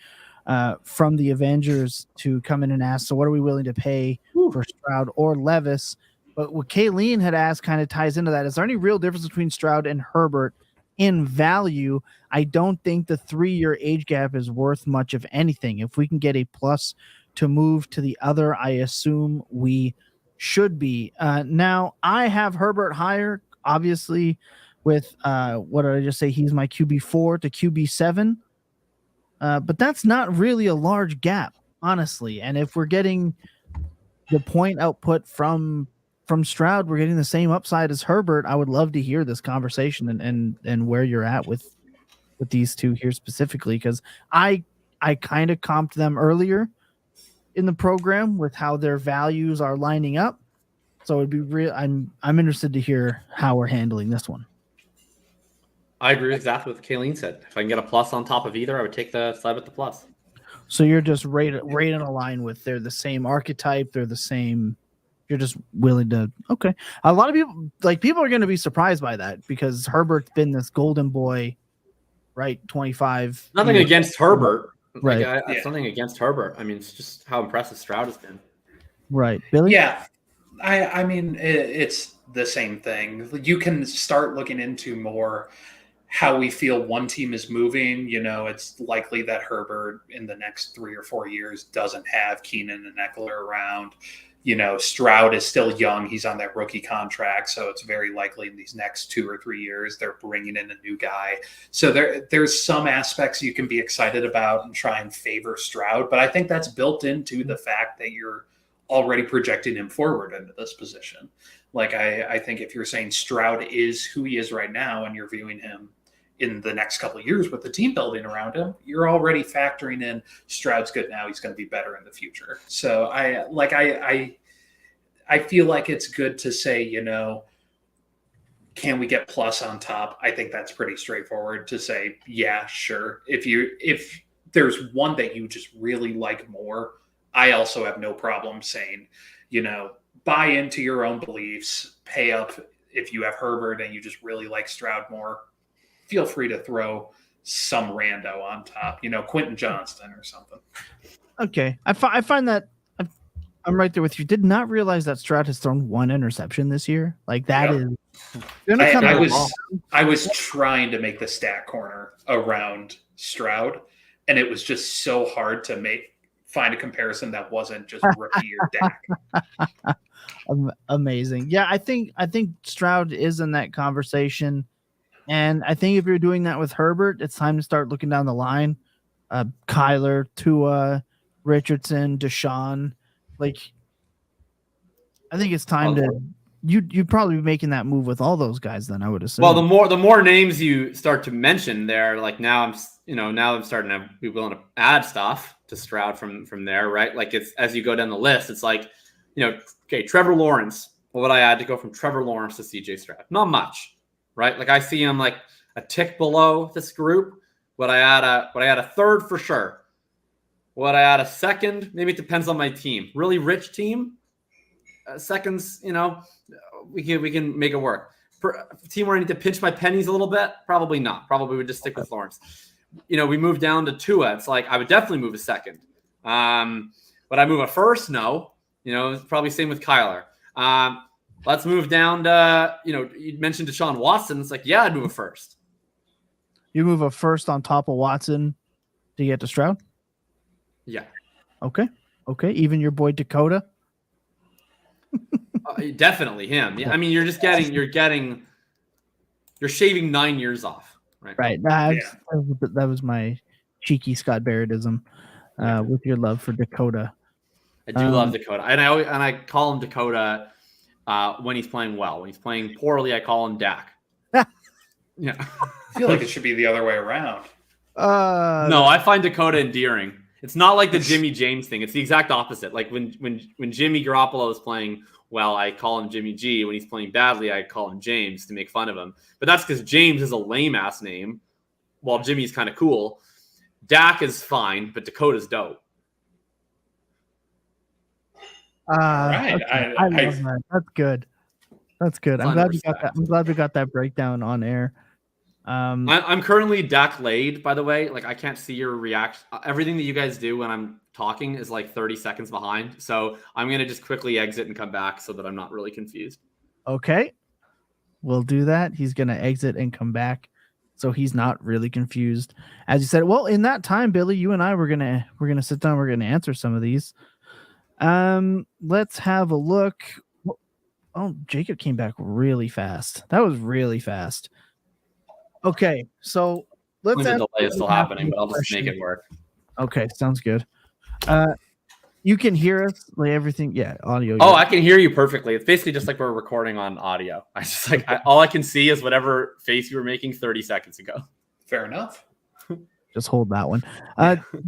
from the Avengers to come in and ask, so what are we willing to pay for Stroud or Levis? But what Kayleen had asked kind of ties into that. Is there any real difference between Stroud and Herbert in value? I don't think the 3-year age gap is worth much of anything. If we can get a plus to move to the other, I assume we should be. Now, I have Herbert higher, obviously, with what did I just say? He's my QB4 to QB7. But that's not really a large gap, honestly. And if we're getting the point output from Stroud, we're getting the same upside as Herbert. I would love to hear this conversation and where you're at with these two here specifically, because I kind of comped them earlier in the program with how their values are lining up. So it'd be real. I'm interested to hear how we're handling this one. I agree with exactly what Kayleen said. If I can get a plus on top of either, I would take the side with the plus. So you're just right in a line with they're the same archetype. They're the same. You're just willing to. Okay. A lot of people are going to be surprised by that because Herbert's been this golden boy, right? 25. Nothing against Herbert. Right. Like, something against Herbert. I mean, it's just how impressive Stroud has been. Right. Billy? Yeah. I mean, it's the same thing. You can start looking into more how we feel one team is moving. It's likely that Herbert in the next 3 or 4 years doesn't have Keenan and Eckler around. Stroud is still young. He's on that rookie contract. So it's very likely in these next 2 or 3 years, they're bringing in a new guy. So there's some aspects you can be excited about and try and favor Stroud. But I think that's built into the fact that you're already projecting him forward into this position. Like I think if you're saying Stroud is who he is right now and you're viewing him in the next couple of years with the team building around him, you're already factoring in Stroud's good now. He's going to be better in the future. So I feel like it's good to say, can we get plus on top? I think that's pretty straightforward to say, yeah, sure. If there's one that you just really like more, I also have no problem saying, buy into your own beliefs, pay up. If you have Herbert and you just really like Stroud more, feel free to throw some rando on top, Quentin Johnston or something. Okay. I find that I'm right there with you. Did not realize that Stroud has thrown 1 interception this year. Like that is. I was trying to make the stat corner around Stroud, and it was just so hard to find a comparison that wasn't just rookie or Dak. Amazing. Yeah, I think Stroud is in that conversation. And I think if you're doing that with Herbert, it's time to start looking down the line. Kyler, Tua, Richardson, Deshaun. Like, I think it's time to you'd probably be making that move with all those guys. Then I would assume. Well, the more names you start to mention, there, like now I'm starting to be willing to add stuff to Stroud from there, right? Like it's as you go down the list, it's like, okay, Trevor Lawrence. What would I add to go from Trevor Lawrence to CJ Stroud? Not much. Right, like I see him like a tick below this group. Would I add a third for sure? Would I add a second? Maybe it depends on my team. Really rich team, seconds, we can make it work. Team where I need to pinch my pennies a little bit, probably not. Probably would just stick with Lawrence. We moved down to Tua. It's like I would definitely move a second. Would I move a first? No. It's probably same with Kyler. Let's move down to, you mentioned Deshaun Watson. It's like, yeah, I'd move a first. You move a first on top of Watson to get to Stroud? Yeah. Okay. Even your boy Dakota? Definitely him. Yeah. I mean, you're shaving 9 years off. Right. That was my cheeky Scott Barrettism with your love for Dakota. I do love Dakota. And I call him Dakota when he's playing well. When he's playing poorly, I call him Dak. Yeah. I feel like it should be the other way around. No, I find Dakota endearing. It's not like the Jimmy James thing. It's the exact opposite. Like when Jimmy Garoppolo is playing well, I call him Jimmy G. When he's playing badly, I call him James to make fun of him. But that's because James is a lame-ass name, while Jimmy's kind of cool. Dak is fine, but Dakota's dope. Right. I love that. That's good. I'm glad we got that. I'm glad we got that breakdown on air. I'm currently Dak laid, by the way. Like I can't see your reaction. Everything that you guys do when I'm talking is like 30 seconds behind. So I'm gonna just quickly exit and come back so that I'm not really confused. Okay, we'll do that. He's gonna exit and come back, so he's not really confused. As you said, well, in that time, Billy, you and I we're gonna sit down. We're gonna answer some of these. Let's have a look. Oh, Jacob came back really fast. That was really fast. Okay, so let's. The delay is still happening, but I'll just make it work. Okay, sounds good. You can hear us, like everything. Yeah, audio. Oh, I can hear you perfectly. It's basically just like we're recording on audio. I just all I can see is whatever face you were making 30 seconds ago. Fair enough. Just hold that one.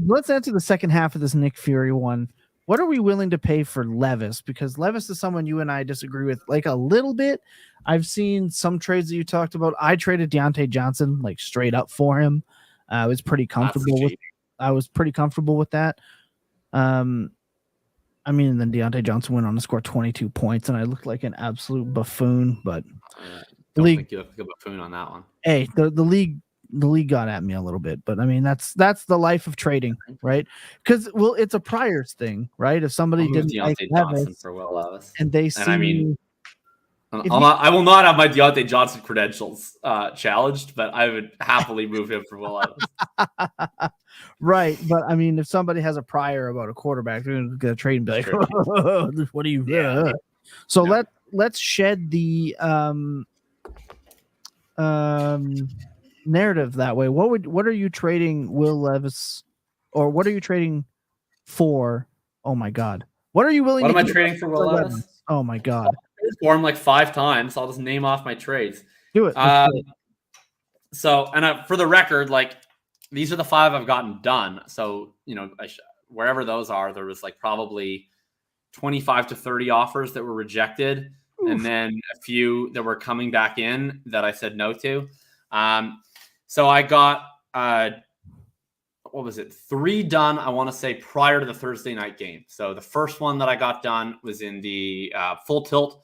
Let's answer the second half of this Nick Fury one. What are we willing to pay for Levis? Because Levis is someone you and I disagree with like a little bit. I've seen some trades that you talked about. I traded Deontay Johnson like straight up for him. I was pretty comfortable with that. And then Deontay Johnson went on to score 22 points, and I looked like an absolute buffoon. But don't think you look like a buffoon on that one. Hey, the league got at me a little bit, but I mean that's the life of trading, right? Because it's a priors thing, right? If somebody didn't like Levis for Will Levis, and they see, I will not have my Deontay Johnson credentials challenged, but I would happily move him for Will Levis. Right, but I mean, if somebody has a prior about a quarterback, they're gonna trade and be like, oh, "What do you?" Yeah. So let's shed the narrative that way. What are you trading Will Levis, or what are you trading for? Oh my God, what are you willing? What am I trading for Will Levis? Oh my God, for him like 5 times. So I'll just name off my trades. Do it. So, for the record, like these are the 5 I've gotten done. So wherever those are, there was like probably 25 to 30 offers that were rejected, and then a few that were coming back in that I said no to. So I got, 3 done, I want to say, prior to the Thursday night game. So the first one that I got done was in the Full Tilt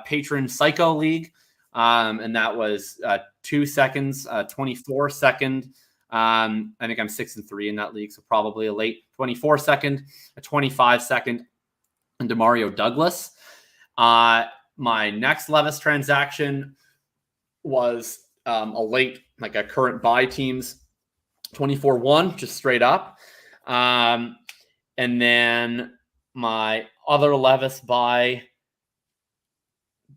Patron Psycho League. And that was 2 seconds, 24 second. I think I'm 6-3 in that league. So probably a late 24 second, a 25 second, and DeMario Douglas. My next Levis transaction was a late, like a current buy teams 24-1, just straight up. And then my other Levis buy,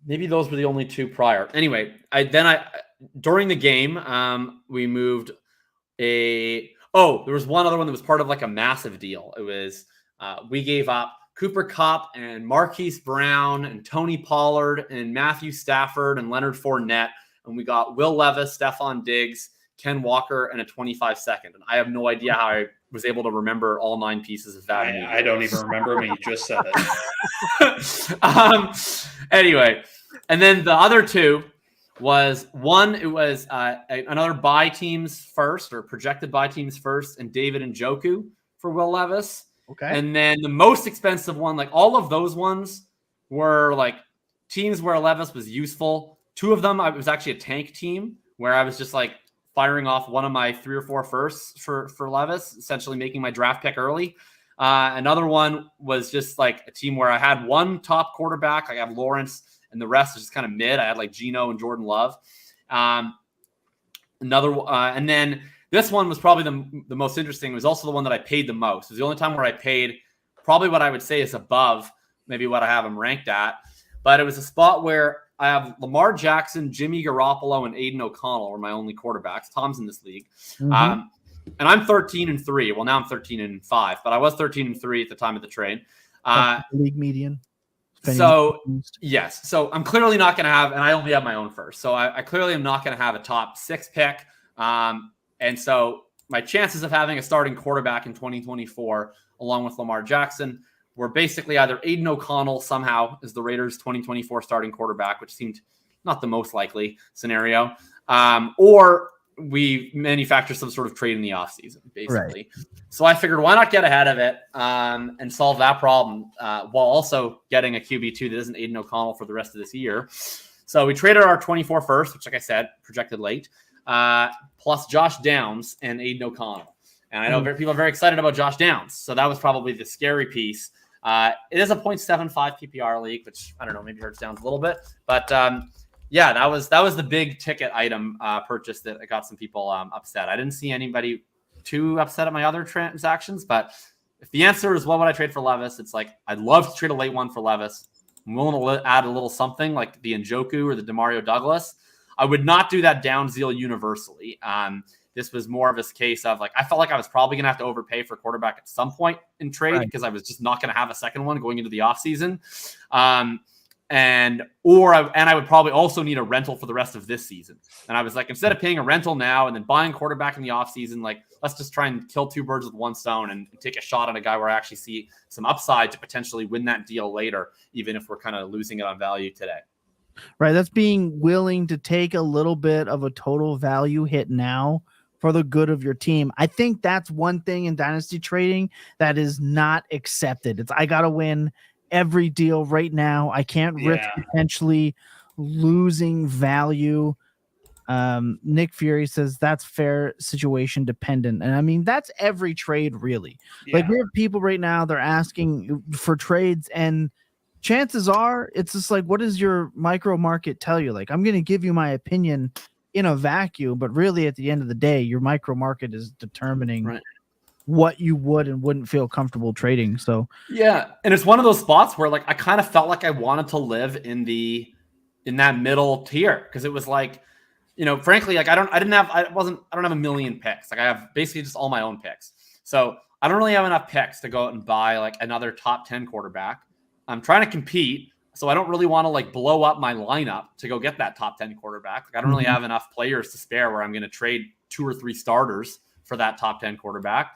maybe those were the only 2 prior. Anyway, during the game, we moved there was one other one that was part of like a massive deal. It was, we gave up Cooper Kupp and Marquise Brown and Tony Pollard and Matthew Stafford and Leonard Fournette. And we got Will Levis, Stephon Diggs, Ken Walker, and a 25 second. And I have no idea how I was able to remember all 9 pieces of that. I don't even remember when you just said it. Anyway, and then the other 2 was one, it was another buy teams first, or projected buy teams first, and David Njoku for Will Levis. Okay. And then the most expensive one, like all of those ones were like teams where Levis was useful. 2 of them, I was actually a tank team where I was just like firing off one of my 3 or 4 firsts for Levis, essentially making my draft pick early. Another one was just like a team where I had one top quarterback. I have Lawrence, and the rest is just kind of mid. I had like Geno and Jordan Love. And then this one was probably the most interesting. It was also the one that I paid the most. It was the only time where I paid probably what I would say is above maybe what I have him ranked at. But it was a spot where I have Lamar Jackson, Jimmy Garoppolo, and Aiden O'Connell were my only quarterbacks. Tom's in this league. And I'm 13-3. Well, now I'm 13-5, but I was 13-3 at the time of the trade. League median. So yes, so I'm clearly not going to have, and I only have my own first. So I clearly am not going to have a top 6 pick. And so my chances of having a starting quarterback in 2024, along with Lamar Jackson, were basically either Aiden O'Connell somehow is the Raiders' 2024 starting quarterback, which seemed not the most likely scenario, or we manufacture some sort of trade in the offseason, basically. Right. So I figured, why not get ahead of it and solve that problem while also getting a QB2 that isn't Aiden O'Connell for the rest of this year. So we traded our 24 first, which, like I said, projected late, plus Josh Downs and Aiden O'Connell. And I know people are very excited about Josh Downs. So that was probably the scary piece. It is a 0.75 PPR league, which I don't know, maybe hurts Downs a little bit. But yeah, that was the big ticket item purchase that got some people upset. I didn't see anybody too upset at my other transactions. But if the answer is what would I trade for Levis, it's like I'd love to trade a late one for Levis. I'm willing to add a little something like the Njoku or the Demario Douglas. I would not do that Downs deal universally. This was more of a case of like I felt like I was probably going to have to overpay for quarterback at some point in trade because I was just not going to have a second one going into the offseason. And I would probably also need a rental for the rest of this season. And I was like, instead of paying a rental now and then buying quarterback in the offseason, like let's just try and kill 2 birds with one stone and take a shot on a guy where I actually see some upside to potentially win that deal later, even if we're kind of losing it on value today. Right. That's being willing to take a little bit of a total value hit now for the good of your team. I think that's one thing in dynasty trading that is not accepted. It's I got to win every deal right now. I can't risk potentially losing value. Nick Fury says that's fair situation dependent. And I mean, that's every trade really. Like we have people right now, they're asking for trades and chances are it's just like, what does your micro market tell you? Like, I'm going to give you my opinion in a vacuum, but really at the end of the day, your micro market is determining what you would and wouldn't feel comfortable trading. So yeah. And it's one of those spots where like, I kind of felt like I wanted to live in that middle tier. Cause it was like, you know, frankly, like I don't have a million picks. Like I have basically just all my own picks. So I don't really have enough picks to go out and buy like another top 10 quarterback. I'm trying to compete. So I don't really want to like blow up my lineup to go get that top 10 quarterback. Like I don't really have enough players to spare where I'm going to trade 2 or 3 starters for that top 10 quarterback.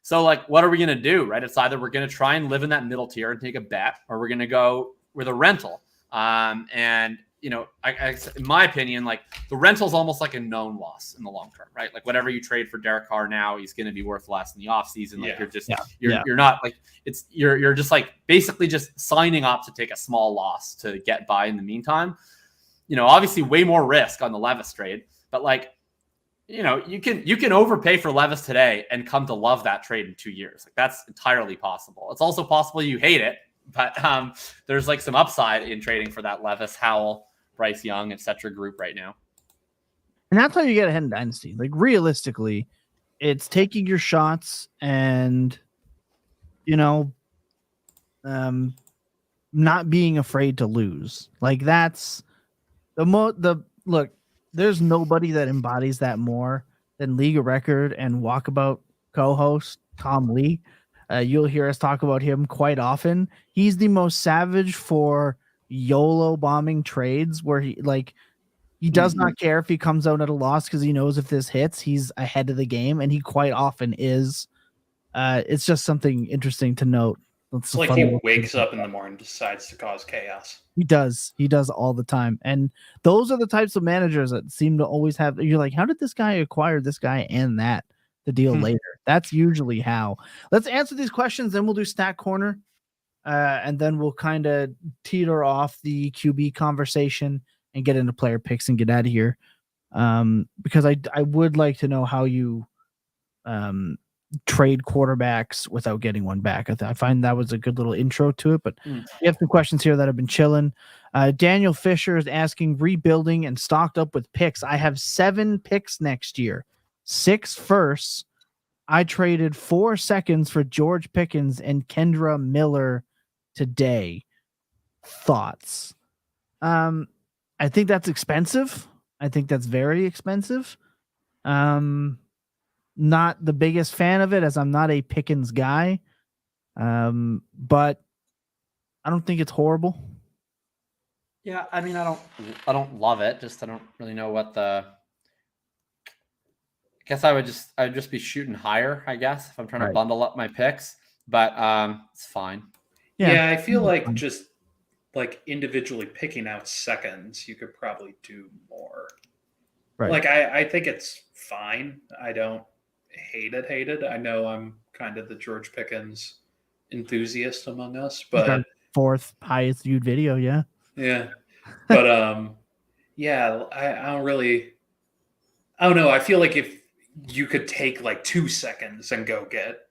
So like, what are we going to do? Right. It's either we're going to try and live in that middle tier and take a bet, or we're going to go with a rental. And you know, I in my opinion, like the rental is almost like a known loss in the long term, right? Like whatever you trade for Derek Carr now, he's going to be worth less in the offseason. Like you're not like you're just like basically just signing up to take a small loss to get by in the meantime. You know, obviously way more risk on the Levis trade, but like, you know, you can overpay for Levis today and come to love that trade in 2 years. Like that's entirely possible. It's also possible you hate it, but there's like some upside in trading for that Levis, Howell, Bryce Young, etc. group right now. And that's how you get ahead in Dynasty. Like realistically, it's taking your shots and, you know, not being afraid to lose. Like that's look, there's nobody that embodies that more than League of Record and Walkabout co-host Tom Lee. You'll hear us talk about him quite often. He's the most savage for YOLO bombing trades where he does not care if he comes out at a loss because he knows if this hits, he's ahead of the game, and he quite often is. It's just something interesting to note. It's like he wakes up in the morning and decides to cause chaos. He does all the time. And those are the types of managers that seem to always have, you're like, how did this guy acquire this guy and that? the deal later. That's usually how. Let's answer these questions, then we'll do Stat Corner, and then we'll kind of teeter off the QB conversation and get into player picks and get out of here. Because I would like to know how you trade quarterbacks without getting one back. I find that was a good little intro to it, but we have some questions here that have been chilling. Daniel Fisher is asking, rebuilding and stocked up with picks. I have 7 picks next year, 6 firsts. I traded 4 seconds for George Pickens and Kendra Miller today. Thoughts? I think that's expensive. I think that's very expensive. Not the biggest fan of it, as I'm not a Pickens guy. But I don't think it's horrible. Yeah, I mean, I don't love it. Just I don't really know what the. I guess I'd just be shooting higher, I guess, if I'm trying to bundle up my picks. But it's fine. Yeah, I feel like just like individually picking out seconds, you could probably do more. Right. Like I think it's fine. I don't hate it. I know I'm kind of the George Pickens enthusiast among us, but 4th highest viewed video, yeah. Yeah. But yeah, I don't know. I feel like if you could take like 2 seconds and go get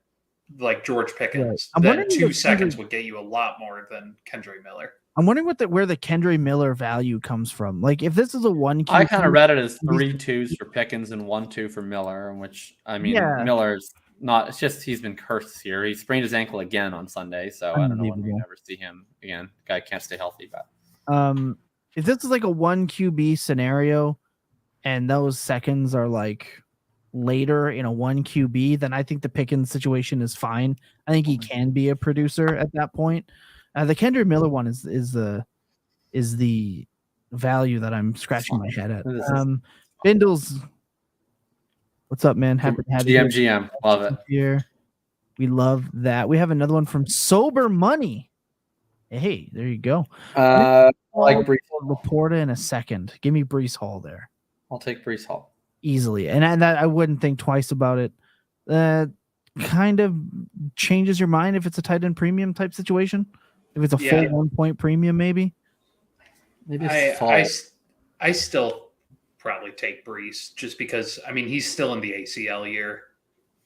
like George Pickens, then 2 seconds would get you a lot more than Kendra Miller. I'm wondering where the Kendra Miller value comes from. Like, if this is a 1 I kind of read it as 3 2s for Pickens and 1 2 for Miller, in which, I mean, Miller's not, it's just he's been cursed here. He sprained his ankle again on Sunday, so I don't know when we ever see him again. Guy can't stay healthy, but if this is like a 1 QB scenario and those seconds are like later in a 1 QB, then I think the Pickens situation is fine. I think he can be a producer at that point. The Kendra Miller one is the value that I'm scratching my head at. Bindles, what's up, man? Happy to have you. GM, love it. Here, we love that. We have another one from Sober Money. Hey, there you go. Like Brees Laporta in a second. Give me Brees Hall there. I'll take Brees Hall easily, and that I wouldn't think twice about it. Kind of changes your mind if it's a tight end premium type situation. If it's a full 1 point premium, maybe. I still probably take Brees just because, I mean, he's still in the ACL year.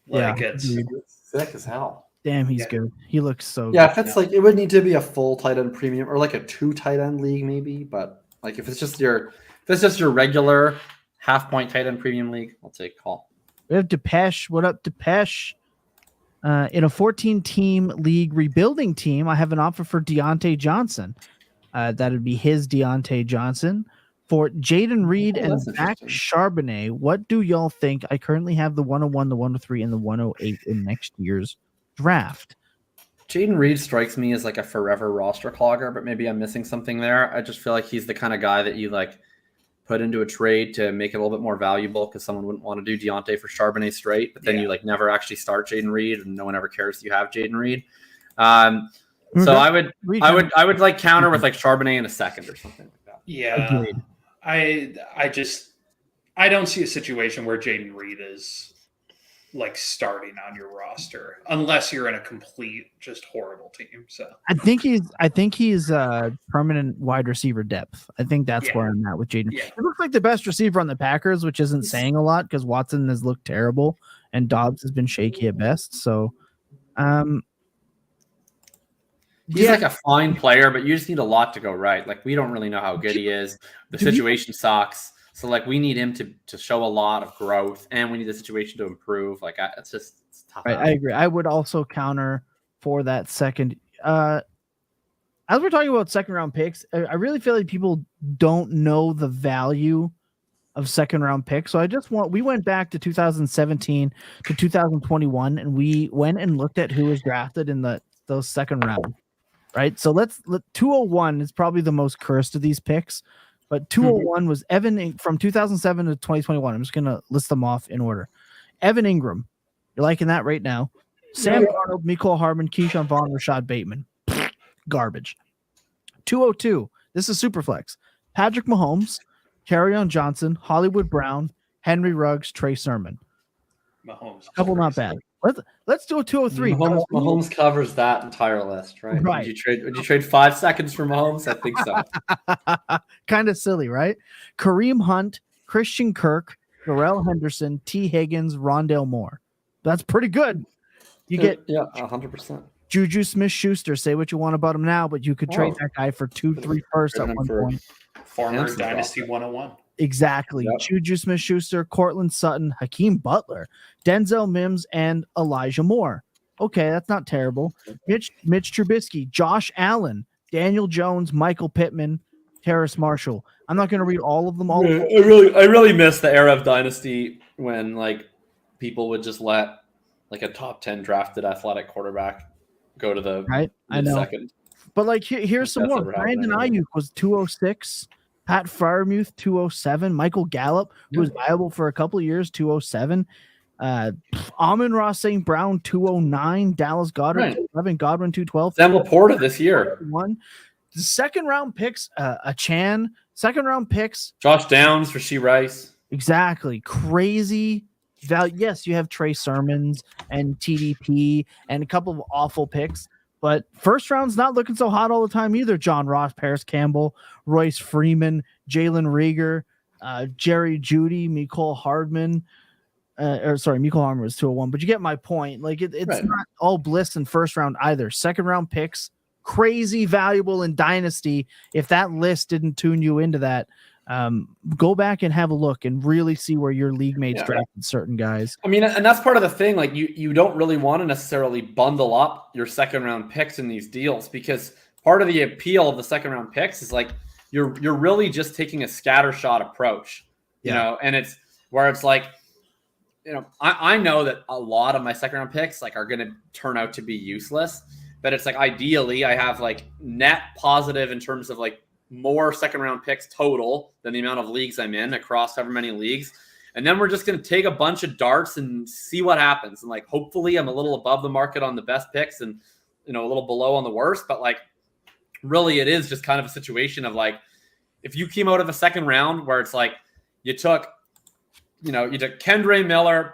Like it's sick as hell. Damn, he's good. He looks so good. If it's like, it would need to be a full tight end premium or like a 2 tight end league maybe. But like if it's just your regular half point tight end premium league, I'll take Hall. We have Depeche. What up, Depeche? In a 14-team league rebuilding team, I have an offer for Deontay Johnson. That would be his Deontay Johnson. For Jaden Reed and Zach Charbonnet, what do y'all think? I currently have the 101, the 103, and the 108 in next year's draft. Jaden Reed strikes me as like a forever roster clogger, but maybe I'm missing something there. I just feel like he's the kind of guy that you like put into a trade to make it a little bit more valuable because someone wouldn't want to do Deontay for Charbonnet straight, but then you like never actually start Jaden Reed and no one ever cares that you have Jaden Reed. So I would like counter with like Charbonnet in a second or something like that. Yeah. Agreed. I don't see a situation where Jaden Reed is like starting on your roster unless you're in a complete just horrible team. So I think he's permanent wide receiver depth. I think that's where I'm at with Jaden. He looks like the best receiver on the Packers, which isn't saying a lot because Watson has looked terrible and Dobbs has been shaky at best. So he's like a fine player, but you just need a lot to go right. Like we don't really know how good he is. The situation sucks. So like we need him to show a lot of growth, and we need the situation to improve. Like it's tough. Right, I agree. I would also counter for that second. As we're talking about second round picks, I really feel like people don't know the value of second round picks. So we went back to 2017 to 2021, and we went and looked at who was drafted in those second round. Right. So 201 is probably the most cursed of these picks. But 201 was Evan from 2007 to 2021. I'm just going to list them off in order. Evan Ingram. You're liking that right now. Sam Darnold, Mecole Hardman, Keyshawn Vaughn, Rashad Bateman. Garbage. 202. This is Superflex. Patrick Mahomes, Kerryon Johnson, Hollywood Brown, Henry Ruggs, Trey Sermon. Mahomes. Couple not bad. Let's do a 203. Mahomes covers that entire list, right? Right. Would you trade 5 seconds for Mahomes? I think so. Kind of silly, right? Kareem Hunt, Christian Kirk, Darrell Henderson, T. Higgins, Rondale Moore. That's pretty good. You get 100%. Juju Smith-Schuster. Say what you want about him now, but you could trade that guy for 2-3 first at one point. Former Dynasty 101. Exactly. Yep. Juju Smith-Schuster, Cortland Sutton, Hakeem Butler, Denzel Mims, and Elijah Moore. Okay, that's not terrible. Mitch Trubisky, Josh Allen, Daniel Jones, Michael Pittman, Terrace Marshall. I'm not going to read all of them. I really miss the era of Dynasty when like people would just let like a top 10 drafted athletic quarterback go to the right. I know. second. But like here's some more. Brandon Ayuk was 206. Pat Freiermuth 207. Michael Gallup, who was viable for a couple of years, 207. Amon-Ra St. Brown 209. Dallas Goedert 211. Godwin 212. Sam Laporta this year. One. The second round picks, second round picks. Josh Downs for Rasheed Rice. Exactly. Crazy value. Yes, you have Trey Sermons and TDP and a couple of awful picks, but first round's not looking so hot all the time either. John Ross, Paris Campbell, Royce Freeman, Jalen Reagor, Jerry Jeudy, Mecole Hardman. Mecole Hardman was 201, but you get my point. Like it's not all bliss in first round either. Second round picks, crazy valuable in Dynasty. If that list didn't tune you into that, go back and have a look and really see where your league mates drafted certain guys. I mean, and that's part of the thing. Like you don't really want to necessarily bundle up your second round picks in these deals, because part of the appeal of the second round picks is like you're really just taking a scattershot approach, you know, and it's where it's like, you know, I know that a lot of my second round picks like are going to turn out to be useless, but it's like ideally I have like net positive in terms of like more second round picks total than the amount of leagues I'm in across however many leagues. And then we're just going to take a bunch of darts and see what happens. And like, hopefully I'm a little above the market on the best picks and, you know, a little below on the worst, but like really it is just kind of a situation of like, if you came out of a second round where it's like, you took Kendre Miller,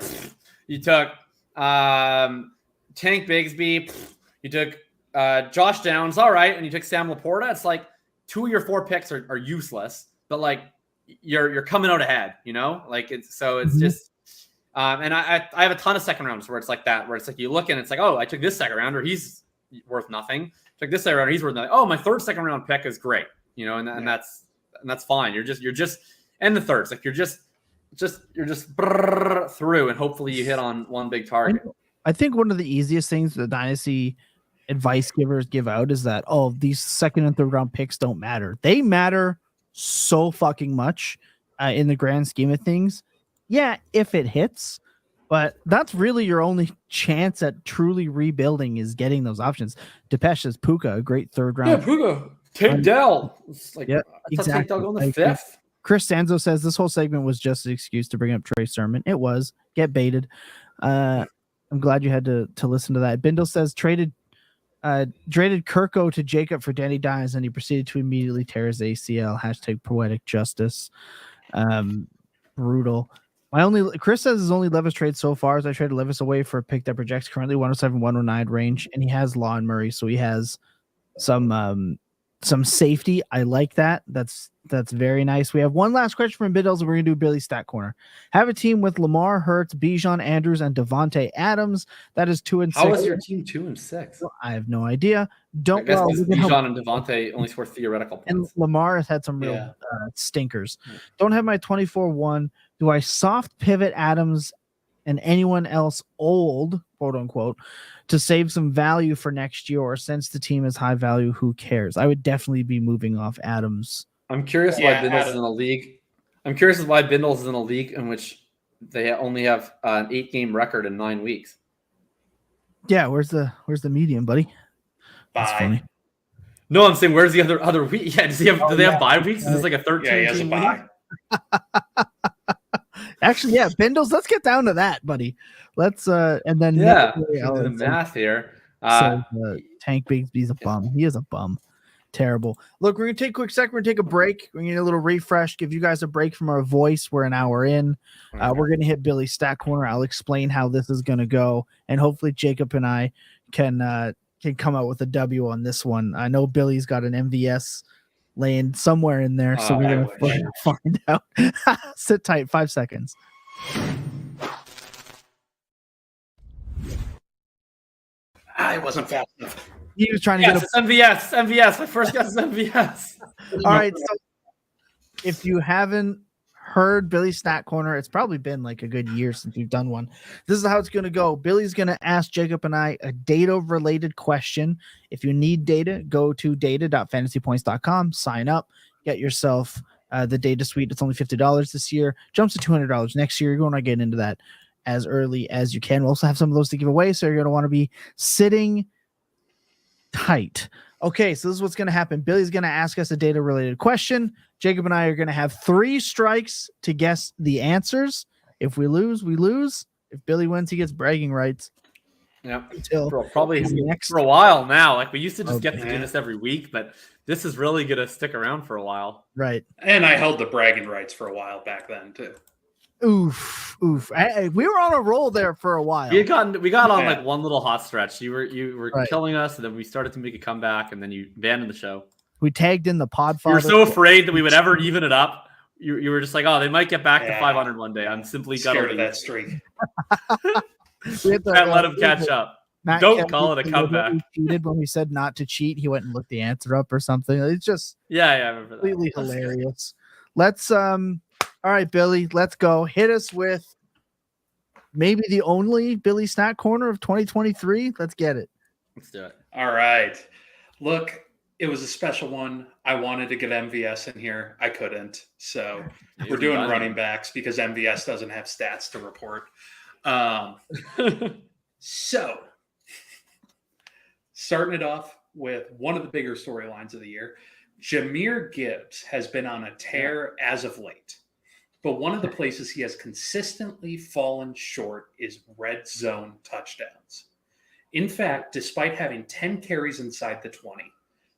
you took Tank Bigsby, you took Josh Downs. All right. And you took Sam Laporta. It's like, 2 of your 4 picks are useless, but like you're coming out ahead, you know, like it's just, and I have a ton of second rounds where it's like that, where it's like you look and it's like, oh, I took this second rounder, he's worth nothing. Took this second rounder, he's worth nothing. Oh, my third second round pick is great, you know, and that's fine. You're just, and the thirds, like you're just through, and hopefully you hit on one big target. I think one of the easiest things the Dynasty advice givers give out is that, oh, these second and third round picks don't matter. They matter so fucking much in the grand scheme of things. Yeah, if it hits, but that's really your only chance at truly rebuilding is getting those options. Depeche says Puka, a great third round. Yeah, Puka. Tank Dell. It's like, exactly. Tank Dell going the 5th. Chris Sanzo says this whole segment was just an excuse to bring up Trey Sermon. It was. Get baited. I'm glad you had to listen to that. Bindle says traded Kirko to Jacob for Danny Dimes, and he proceeded to immediately tear his ACL. Hashtag poetic justice. Brutal. Chris says his only Levis trade so far is I traded Levis away for a pick that projects currently 107, 109 range, and he has Law and Murray, so he has some safety. I like that. That's very nice. We have one last question from Biddles, and we're gonna do Billy's Stat Corner. Have a team with Lamar, Hurts, Bijan Andrews, and Devontae Adams. That is 2 and 6. How is your team 2 and 6? Well, I have no idea. I guess Bijan and Devontae only score theoretical points. And Lamar has had some real stinkers. Don't have my 24-1. Do I soft pivot Adams and anyone else old, quote unquote, to save some value for next year, or since the team is high value, who cares? I would definitely be moving off Adams. I'm curious why Bindles is in a league. I'm curious why Bindles is in a league in which they only have an 8-game record in 9 weeks. Yeah, where's the median, buddy? That's funny. No, I'm saying where's the other week? Yeah, do they have bye weeks? Is this like a 13 he has a bye. Actually, yeah, Bindles, let's get down to that, buddy. Let's and then do the math here. Tank Bigsby's a bum. He is a bum. Terrible. Look, we're going to take a quick second. We're going to take a break. We're going to get a little refresh, give you guys a break from our voice. We're an hour in. We're going to hit Billy's stat corner. I'll explain how this is going to go. And hopefully Jacob and I can come out with a W on this one. I know Billy's got an MVS laying somewhere in there. So we're going to find out. Sit tight. 5 seconds. I wasn't fast enough. He was trying to get MVS. My first guess is MVS. All right. So if you haven't heard Billy's Stat Corner, it's probably been like a good year since we've done one. This is how it's going to go. Billy's going to ask Jacob and I a data-related question. If you need data, go to data.fantasypoints.com, sign up, get yourself the data suite. It's only $50 this year. Jumps to $200 next year. You're going to get into that as early as you can. We'll also have some of those to give away, so you're going to want to be sitting tight. Okay, so this is what's going to happen. Billy's going to ask us a data-related question. Jacob and I are going to have 3 strikes to guess the answers. If we lose, we lose. If Billy wins, he gets bragging rights. Yeah, until probably next for a while now. Like we used to just get to do this every week, but this is really going to stick around for a while. Right. And I held the bragging rights for a while back then too. Oof. We were on a roll there for a while. We got on like one little hot stretch. You were right. killing us, and then we started to make a comeback, and then you abandoned the show. We tagged in the Podfather. You were so afraid that we would ever even it up. You were just like, oh, they might get back to 500 one day. I'm simply scared of that streak. Can't let him catch up. Don't call it a comeback. We cheated when we said not to cheat. He went and looked the answer up or something. It's just I remember that. Completely hilarious. Let's all right, Billy, let's go. Hit us with maybe the only Billy Stat Corner of 2023. Let's get it. Let's do it. All right. Look, it was a special one. I wanted to get MVS in here. I couldn't. So we're doing running backs because MVS doesn't have stats to report. So starting it off with one of the bigger storylines of the year, Jahmyr Gibbs has been on a tear as of late. But one of the places he has consistently fallen short is red zone touchdowns. In fact, despite having 10 carries inside the 20,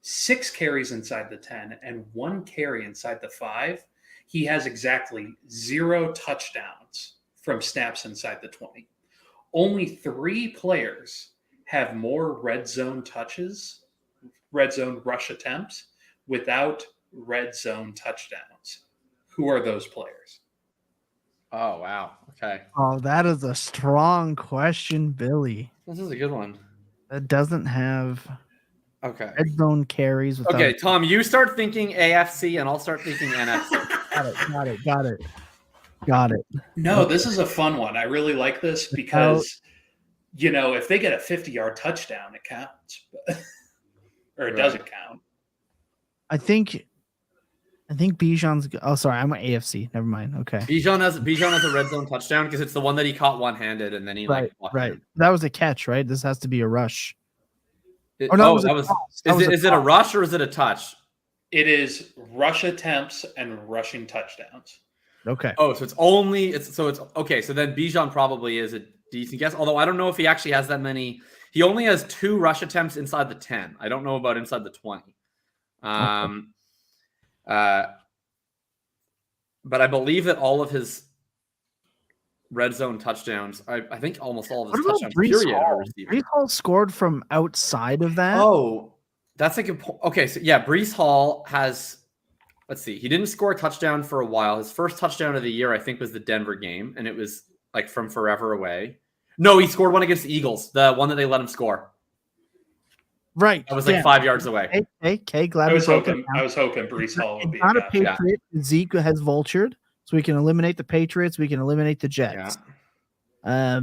6 carries inside the 10, and 1 carry inside the 5, he has exactly 0 touchdowns from snaps inside the 20. Only 3 players have more red zone touches, red zone rush attempts, without red zone touchdowns. Who are those players? Oh, wow. Okay. Oh, that is a strong question, Billy. This is a good one. That doesn't have red zone carries. Okay, Tom, you start thinking AFC and I'll start thinking NFC. Got it. No, this is a fun one. I really like this because, if they get a 50-yard touchdown, it counts. Or it doesn't count. I think Bijan's. Oh, sorry, I'm an AFC. Never mind. Okay. Bijan has a red zone touchdown because it's the one that he caught one-handed and then he right. That was a catch, right? This has to be a rush. Is it a rush or is it a touch? It is rush attempts and rushing touchdowns. Okay. Oh, so it's okay. So then Bijan probably is a decent guess. Although I don't know if he actually has that many. He only has 2 rush attempts inside the 10. I don't know about inside the 20. But I believe that all of his red zone touchdowns, I think almost all of his touchdowns period are received. Breece Hall scored from outside of that. Oh, that's a good point. Okay, so yeah, Breece Hall has. Let's see. He didn't score a touchdown for a while. His first touchdown of the year, I think, was the Denver game, and it was like from forever away. No, he scored one against the Eagles, the one that they let him score. Right. I was like 5 yards away. Okay, glad I was hoping Breece Hall would be not a Patriot. Yeah. Zeke has vultured, so we can eliminate the Patriots. We can eliminate the Jets. Yeah.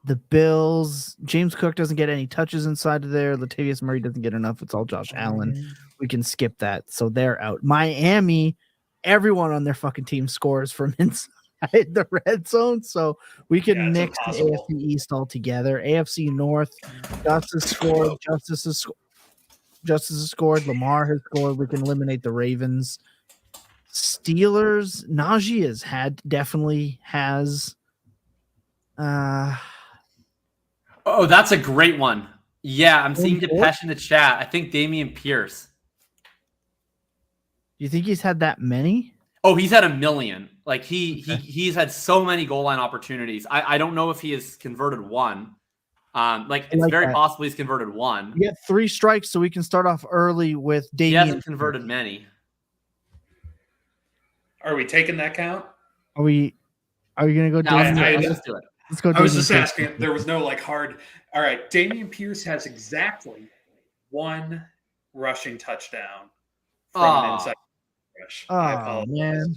The Bills. James Cook doesn't get any touches inside of there. Latavius Murray doesn't get enough. It's all Josh Allen. We can skip that, so they're out. Miami. Everyone on their fucking team scores from inside the red zone, so we can mix the AFC East all together. AFC North, Justice has scored. Lamar has scored. We can eliminate the Ravens. Steelers, Najee definitely has. Oh, that's a great one. Yeah, I'm seeing Going Depeche in the chat. I think Damian Pierce. Do you think he's had that many? Oh, he's had a million. Like he's had so many goal line opportunities. I don't know if he has converted one. It's very possible he's converted one. We get 3 strikes, so we can start off early with Damian. He hasn't converted many. Are we taking that count? Are we gonna go? No, let's do it. Let's go. I was just asking. There was no hard. All right, Damian Pierce has exactly 1 rushing touchdown from an inside rush. Oh man!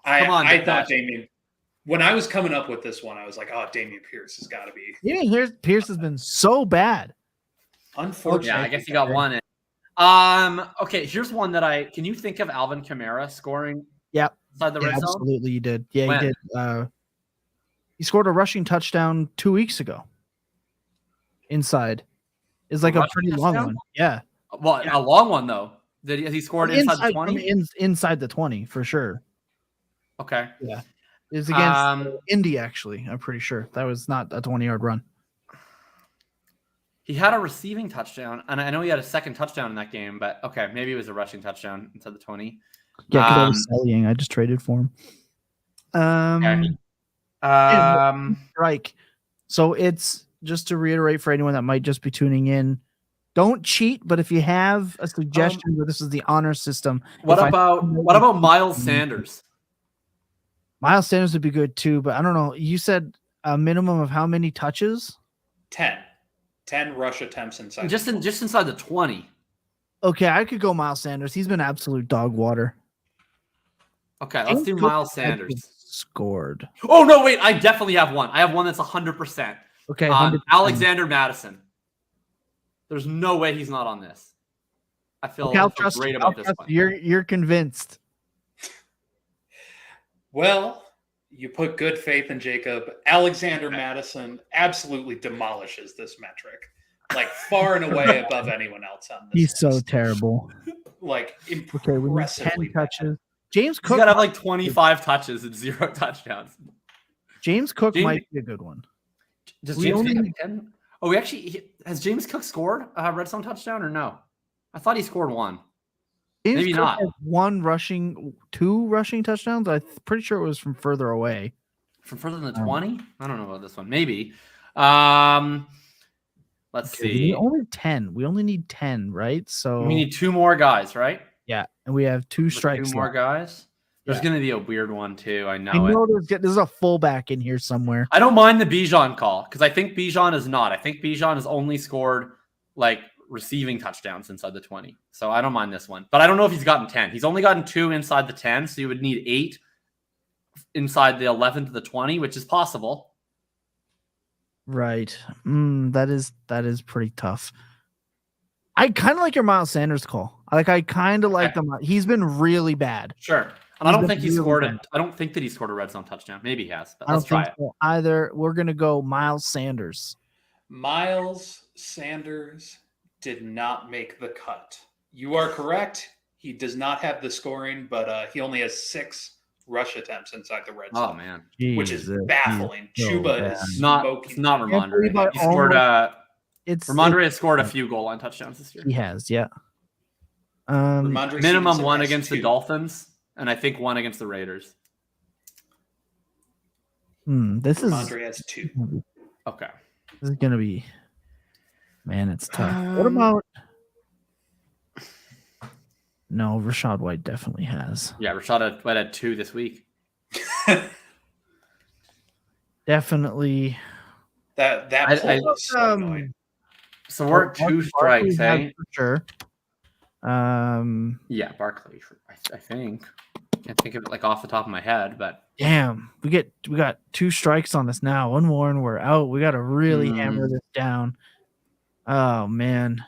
I thought Damian. When I was coming up with this one, I was like, "Oh, Damian Pierce has got to be." Yeah, Pierce has been so bad. Unfortunately, yeah, I guess he got one in. Okay, here's one that can you think of Alvin Kamara scoring? Yep. Inside the red zone? Absolutely, you did. Yeah, When? he did. He scored a rushing touchdown 2 weeks ago. Inside. It's like a pretty long one. Yeah. Well, a long one though. Did he scored inside the 20? Inside the 20 for sure. Okay. Yeah. It was against Indy, actually. I'm pretty sure that was not a 20-yard run. He had a receiving touchdown, and I know he had a second touchdown in that game, but okay, maybe it was a rushing touchdown inside the 20. Yeah, because I was selling. I just traded for him. Strike. So it's just to reiterate for anyone that might just be tuning in, don't cheat, but if you have a suggestion where this is the honor system. What about Miles Sanders? Miles Sanders would be good too, but I don't know. You said a minimum of how many touches? 10 rush attempts inside. Just inside the 20. Okay, I could go Miles Sanders. He's been absolute dog water. Okay, let's do Miles Sanders. Scored. Oh no, wait! I definitely have one. I have one that's 100%. Okay, Alexander Madison. There's no way he's not on this. I feel great about this one. You're convinced. Well, you put good faith in Jacob. Alexander Madison absolutely demolishes this metric, like far and away above anyone else on this. He's so terrible. Like impressively 10 touches. James Cook got to have like 25 touches and 0 touchdowns. James Cook might be a good one. Does James Cook 10? Oh, has James Cook scored a red zone touchdown or no? I thought he scored one. Maybe not. Had 2 rushing touchdowns. I'm pretty sure it was from further away. From further than the 20? I don't know about this one. Maybe. Let's see. We only need 10, right? So we need 2 more guys, right? Yeah, and we have 2 strikes. 2 more guys. There's going to be a weird one too. I know there's a fullback in here somewhere. I don't mind the Bijan call because I think Bijan is not. I think Bijan has only scored like receiving touchdowns inside the 20. So I don't mind this one. But I don't know if he's gotten 10. He's only gotten 2 inside the 10, so you would need 8 inside the 11 to the 20, which is possible. Right. That is pretty tough. I kind of like your Miles Sanders call. I kind of like them. He's been really bad. Sure. And I don't think he scored I don't think that he scored a red zone touchdown. Maybe he has. But let's try it. So either we're gonna go Miles Sanders. Miles Sanders did not make the cut. You are correct. He does not have the scoring, but he only has 6 rush attempts inside the red zone. Oh man, which is baffling. Chuba is not Ramondre. He scored. Ramondre has scored a few goal line touchdowns this year. He has, yeah. Minimum 1 against the Dolphins, and I think 1 against the Raiders. Ramondre has 2. Okay. This is gonna be, man, it's tough. What about? No, Rachaad White definitely has. Yeah, Rachaad White had 2 this week. Definitely. That so we're at 2 strikes, eh? For sure. Yeah, Barkley. I think. Can't think of it off the top of my head, but damn, we got 2 strikes on us now. One more and we're out. We got to really hammer this down. Oh man.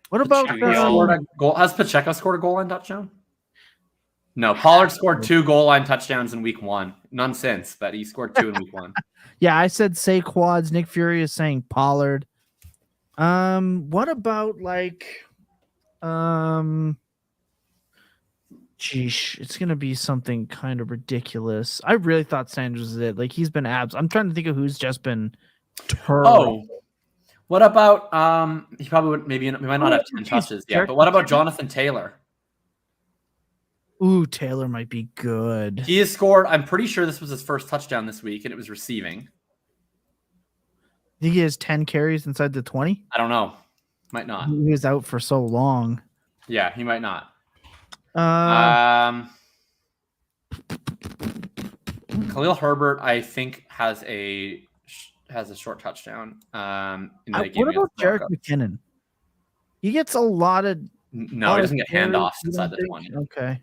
What about has Pacheco scored a goal line touchdown? No, Pollard scored 2 goal line touchdowns in week 1. None since, but he scored 2 in week 1. Yeah, I said Saquads. Nick Fury is saying Pollard. What about Geesh, it's gonna be something kind of ridiculous. I really thought Sanders was it. He's been abs. I'm trying to think of who's just been terrible. What about he probably would maybe we might not have 10 touches yet, but what about Jonathan Taylor? Ooh, Taylor might be good. He has scored. I'm pretty sure this was his first touchdown this week, and it was receiving. I think he has 10 carries inside the 20. I don't know. Might not. He was out for so long. Yeah, he might not. Khalil Herbert, I think, has a short touchdown. What about Jerick McKinnon? He gets a lot of. No, he doesn't get handoffs inside the 20. Okay.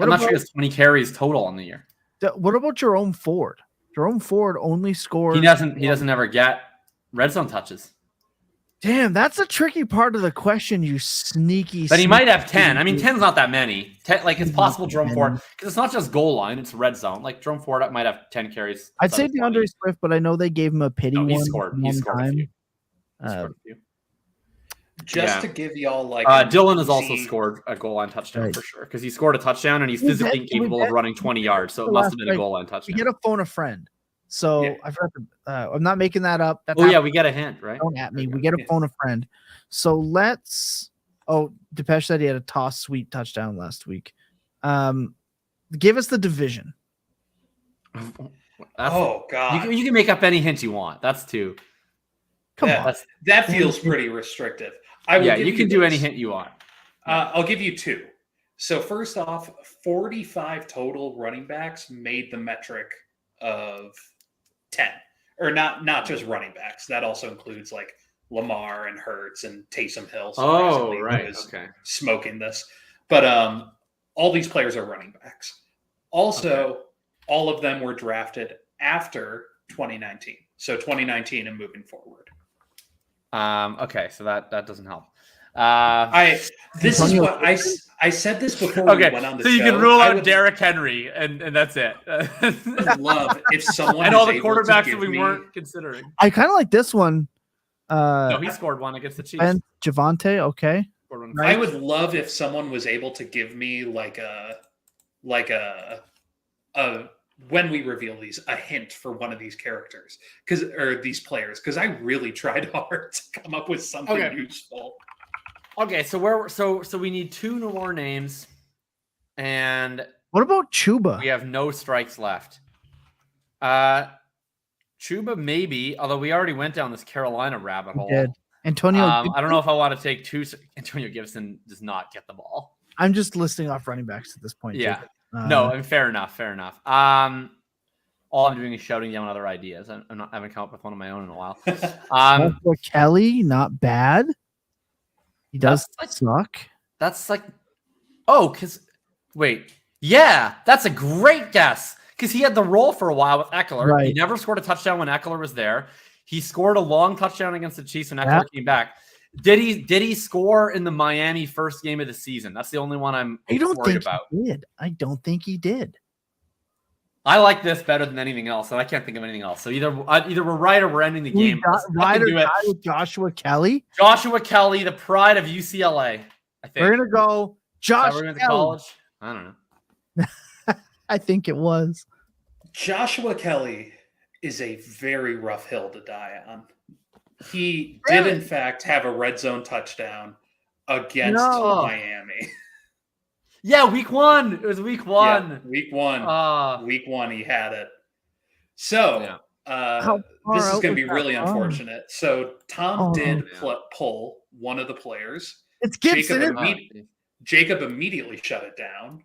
I'm not sure he has 20 carries total on the year. What about Jerome Ford? Jerome Ford only scored. He doesn't ever get red zone touches. Damn, that's a tricky part of the question, you sneaky. But he might have 10. I mean, 10's not that many. 10, like it's possible Jerome Ford, because it's not just goal line; it's red zone. Like Jerome Ford might have 10 carries. I'd say DeAndre Swift, but I know they gave him a pity one. He scored a few. Just to give y'all like Dylan has also scored a goal line touchdown for sure, because he scored a touchdown and he's physically capable of running 20 yards, so it must have been a goal line touchdown. We get a phone a friend, so I forgot to, I'm not making that up. We get a hint, right? Don't at me. We get a phone a friend. So let's. Oh, Depeche said he had a toss sweet touchdown last week. Give us the division. Oh God! You can make up any hint you want. That's two. Come on. That feels pretty restrictive. You can do any hint you want. I'll give you two. So first off, 45 total running backs made the metric of 10, or not just running backs. That also includes like Lamar and Hurts and Taysom Hill. So right. Okay. Smoking this, but all these players are running backs. Also, all of them were drafted after 2019. So 2019 and moving forward. Okay, so that doesn't help. I said this before we went on the show. So you can rule out Derrick Henry, and that's it. I'd love if someone and all the quarterbacks that we weren't considering. I kind of like this one. No, he scored one against the Chiefs. And Javonte, okay. I would love if someone was able to give me like a when we reveal these, a hint for one of these characters, or these players, because I really tried hard to come up with something useful. Okay, so we need two more names, and what about Chuba? We have no strikes left. Chuba maybe, although we already went down this Carolina rabbit hole. Did. Antonio, I don't know if I want to take two. Antonio Gibson does not get the ball. I'm just listing off running backs at this point. Yeah. No, fair enough. All I'm doing is shouting down other ideas. I haven't come up with one of my own in a while. Kelly, not bad. He does suck. That's like, that's a great guess, because he had the role for a while with Eckler. Right. He never scored a touchdown when Eckler was there. He scored a long touchdown against the Chiefs when Eckler came back. Did he score in the Miami first game of the season? That's the only one I'm worried about. I don't think he did. I like this better than anything else, and I can't think of anything else. So either we're right or we're ending the game. Right or die with Joshua Kelly. Joshua Kelly, the pride of UCLA. I think we're gonna go. Josh Kelly. To college. I don't know. I think it was. Joshua Kelly is a very rough hill to die on. He did, in fact, have a red zone touchdown against Miami. Yeah, week one. It was week one. Yeah, week one. Week one, he had it. So this is going to be really unfortunate. So Tom did pull one of the players. It's Gibson. Jacob immediately shut it down.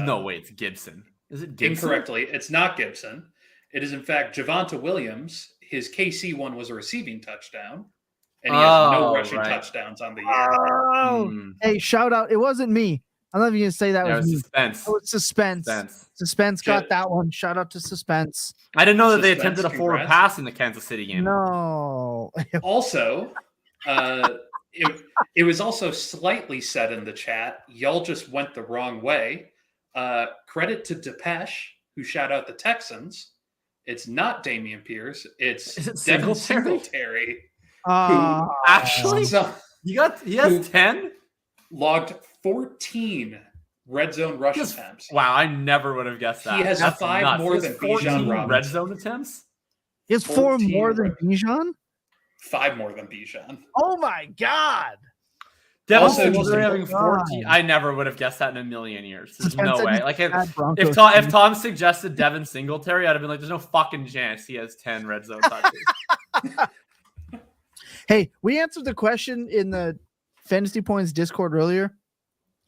No way, it's Gibson. Is it Gibson? Incorrectly. It's not Gibson. It is, in fact, Javonte Williams. His KC one was a receiving touchdown, and he has no rushing touchdowns on the year. Hey, shout out. It wasn't me. I'm not even going to say that was me. Suspense. Oh, it's suspense. Suspense got that one. Shout out to Suspense. I didn't know that they attempted a forward pass in the Kansas City game. No. Also, it was also slightly said in the chat, y'all just went the wrong way. Credit to Depeche, who shout out the Texans. It's not Dameon Pierce. It's Devin Singletary. Actually, he has 10? Logged 14 red zone rush attempts. Wow, I never would have guessed that. He has 5 more than Bijan Robinson. Red zone attempts? He has 4 more than Bijan? 5 more than Bijan. Oh my God. Devin Also, Singletary just- having 14. I never would have guessed that in a million years. There's Ken no said way. he's Like bad if Broncos Tom, fan. if Tom suggested Devin Singletary, I'd have been like, there's no fucking chance he has 10 red zone touches. Hey, we answered the question in the Fantasy Points Discord earlier.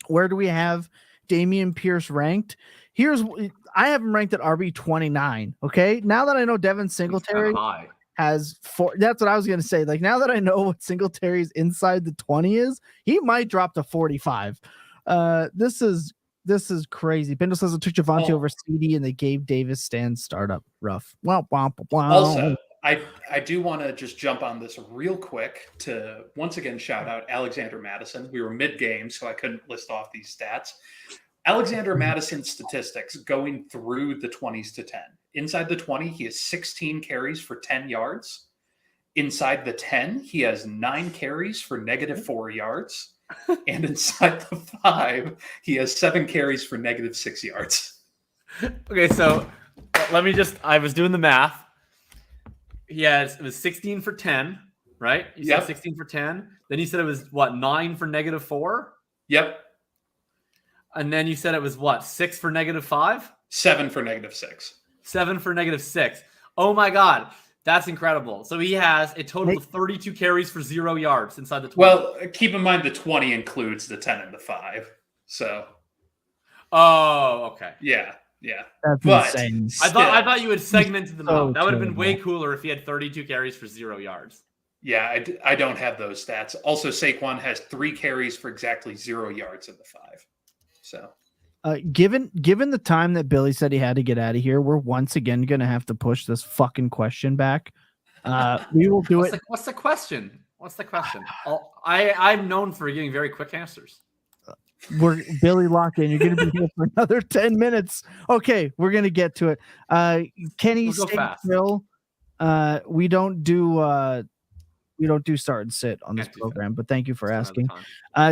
Where do we have Damian Pierce ranked? I have him ranked at RB 29. Okay, now that I know Devin Singletary High. has 4, that's what I was gonna say. Like now that I know what Singletary's inside the 20 is, he might drop to 45. This is crazy. Bindle says it took Javonte over CD and they gave Davis Stan's startup. Rough. Wow. Also, I do want to just jump on this real quick to once again shout out Alexander Madison. We were mid-game, so I couldn't list off these stats. Alexander Madison's statistics going through the 20s to 10. Inside the 20, he has 16 carries for 10 yards. Inside the 10, he has 9 carries for -4 yards. And inside the 5, he has 7 carries for -6 yards. Okay, so I was doing the math. It was 16 for 10, right? You said 16 for 10. Then you said it was 9 for -4? Yep. And then you said it was 6 for -5? 7 for -6. 7 for -6. Oh my God. That's incredible. So he has a total of 32 carries for 0 yards inside the 20. Well, keep in mind the 20 includes the 10 and the 5. So. Oh, okay. Yeah. That's insane. I thought you had segmented them So out. That would have been way terrible. cooler if he had 32 carries for 0 yards. Yeah, I don't have those stats. Also, Saquon has 3 carries for exactly 0 yards in the 5. So, Given the time that Billy said he had to get out of here, we're once again going to have to push this fucking question back. We will do it. What's the question? I'm known for giving very quick answers. We're Billy lock in. You're going to be here for another 10 minutes. Okay, we're going to get to it. Kenny We'll go fast. Drill. We don't do start and sit on this program, but thank you for asking.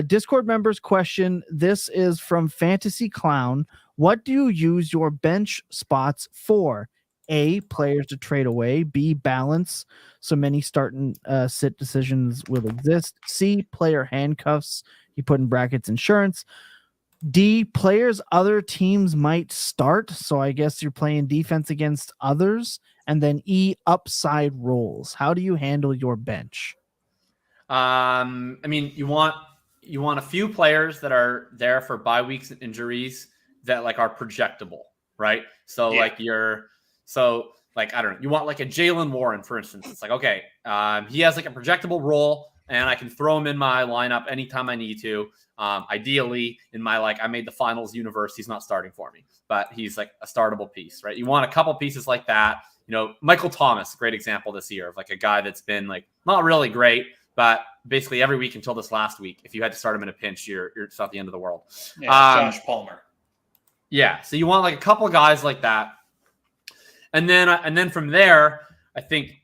Discord members question. This is from Fantasy Clown. What do you use your bench spots for? A, players to trade away. B, balance. So many start and sit decisions will exist. C, player handcuffs. You put in brackets insurance. D, players other teams might start. So I guess you're playing defense against others. And then E, upside rolls. How do you handle your bench? I mean, you want a few players that are there for bye weeks and injuries that are projectable, right? So I don't know. You want a Jalen Warren, for instance. It's okay, he has a projectable role, and I can throw him in my lineup anytime I need to. Ideally, in my I made the finals universe, he's not starting for me, but he's a startable piece, right? You want a couple pieces like that. Michael Thomas, great example this year of a guy that's been not really great, but basically every week until this last week, if you had to start him in a pinch, it's not the end of the world. Yeah, Josh Palmer. Yeah, so you want a couple of guys like that, and then from there, I think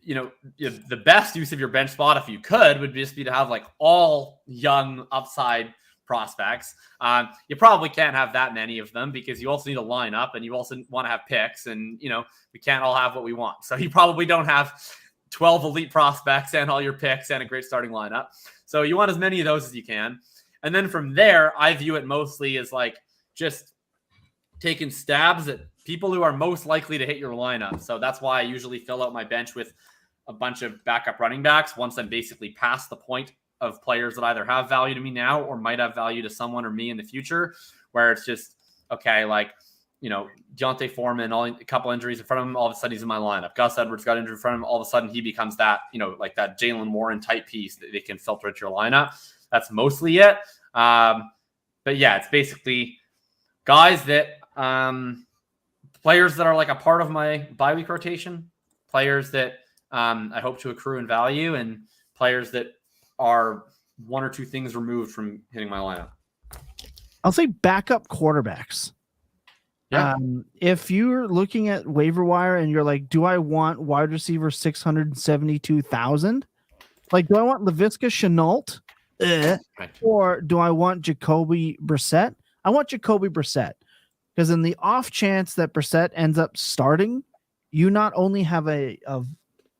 the best use of your bench spot, if you could, would just be to have all young upside prospects. You probably can't have that many of them because you also need a lineup and you also want to have picks, and we can't all have what we want. So you probably don't have 12 elite prospects and all your picks and a great starting lineup. So you want as many of those as you can. And then from there, I view it mostly as just taking stabs at people who are most likely to hit your lineup. So that's why I usually fill out my bench with a bunch of backup running backs once I'm basically past the point of players that either have value to me now or might have value to someone or me in the future, where it's just, okay, Deontay Foreman, a couple injuries in front of him, all of a sudden he's in my lineup. Gus Edwards got injured in front of him, all of a sudden he becomes that, that Jalen Warren type piece that they can filter into your lineup. That's mostly it. But yeah, it's basically guys that, players that are a part of my bye week rotation, players that I hope to accrue in value, and players that are 1 or 2 things removed from hitting my lineup. I'll say backup quarterbacks. Yeah. If you're looking at waiver wire and you're do I want wide receiver 672,000? Do I want Laviska Shenault? Right. Or do I want Jacoby Brissett? I want Jacoby Brissett, because in the off chance that Brissett ends up starting, you not only have a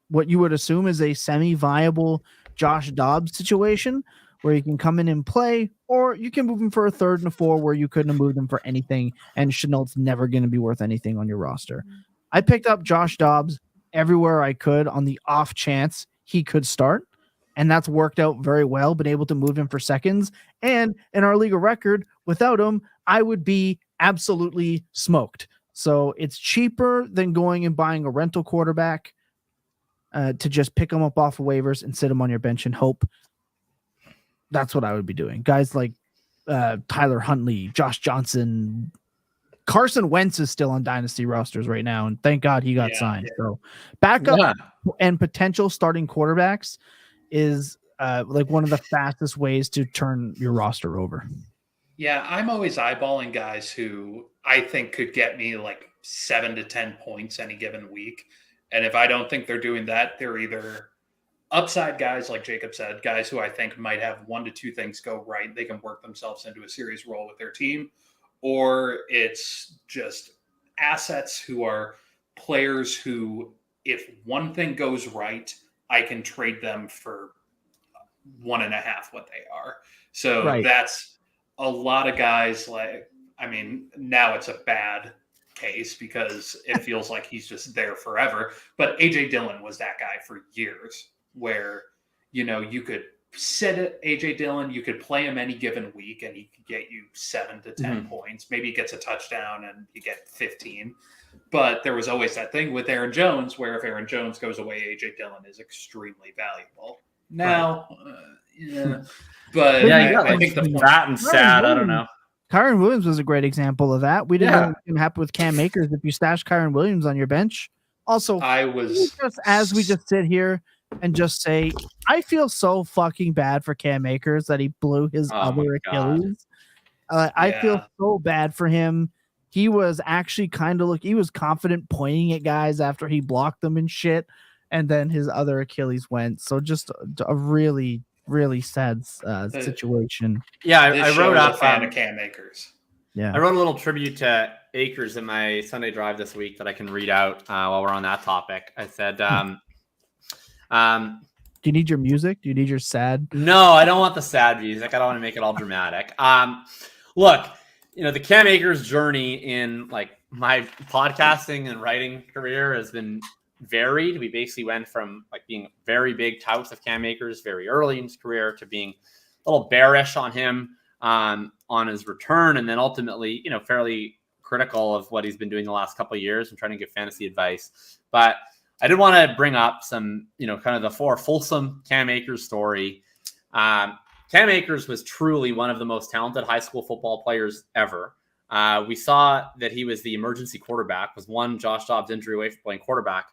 what you would assume is a semi-viable Josh Dobbs situation where you can come in and play, or you can move him for a 3rd and a 4 where you couldn't have moved him for anything, and Chenault's never going to be worth anything on your roster. I picked up Josh Dobbs everywhere I could on the off chance he could start, and that's worked out very well. Been able to move him for seconds, and in our league of record, without him, I would be absolutely smoked. So it's cheaper than going and buying a rental quarterback to just pick him up off of waivers and sit him on your bench and hope. That's what I would be doing. Guys like Tyler Huntley, Josh Johnson, Carson Wentz is still on dynasty rosters right now, and thank God he got signed. So backup and potential starting quarterbacks is like one of the fastest ways to turn your roster over. Yeah, I'm always eyeballing guys who I think could get me like 7 to 10 points any given week. And if I don't think they're doing that, they're either upside guys, like Jacob said, guys who I think might have 1 to 2 things go right. They can work themselves into a serious role with their team. Or it's just assets who are players who, if one thing goes right, I can trade them for 1.5 what they are. So that's a lot of guys. Like, I mean, now it's a bad case because it feels like he's just there forever. But AJ Dillon was that guy for years where, you know, you could sit at AJ Dillon, you could play him any given week and he could get you 7 to 10 points. Maybe he gets a touchdown and you get 15. But there was always that thing with Aaron Jones where if Aaron Jones goes away, AJ Dillon is extremely valuable. Now, but I think the that and sad. I don't know. Kyron Williams was a great example of that. We didn't know what can happen with Cam Akers if you stash Kyron Williams on your bench. Also, as we just sit here and just say, I feel so fucking bad for Cam Akers that he blew his other Achilles. I feel so bad for him. He was actually he was confident pointing at guys after he blocked them and shit. And then his other Achilles went. So just a really, really sad situation. Yeah, I wrote up a fan of Cam Akers. Yeah, I wrote a little tribute to Akers in my Sunday drive this week that I can read out while we're on that topic. I said, do you need your music? Do you need your sad? No, I don't want the sad music. I don't want to make it all dramatic. Look, you know, the Cam Akers journey in like my podcasting and writing career has been varied. We basically went from like being very big touts of Cam Akers very early in his career to being a little bearish on him on his return, and then ultimately, you know, fairly critical of what he's been doing the last couple of years and trying to give fantasy advice. But I did want to bring up some, you know, kind of the fulsome Cam Akers story. Cam Akers was truly one of the most talented high school football players ever. We saw that he was the emergency quarterback, was one Josh Dobbs injury away from playing quarterback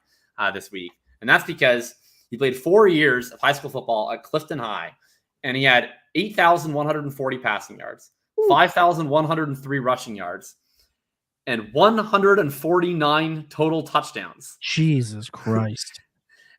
this week. And that's because he played 4 years of high school football at Clifton High, and he had 8,140 passing yards, 5,103 rushing yards, and 149 total touchdowns. Jesus Christ.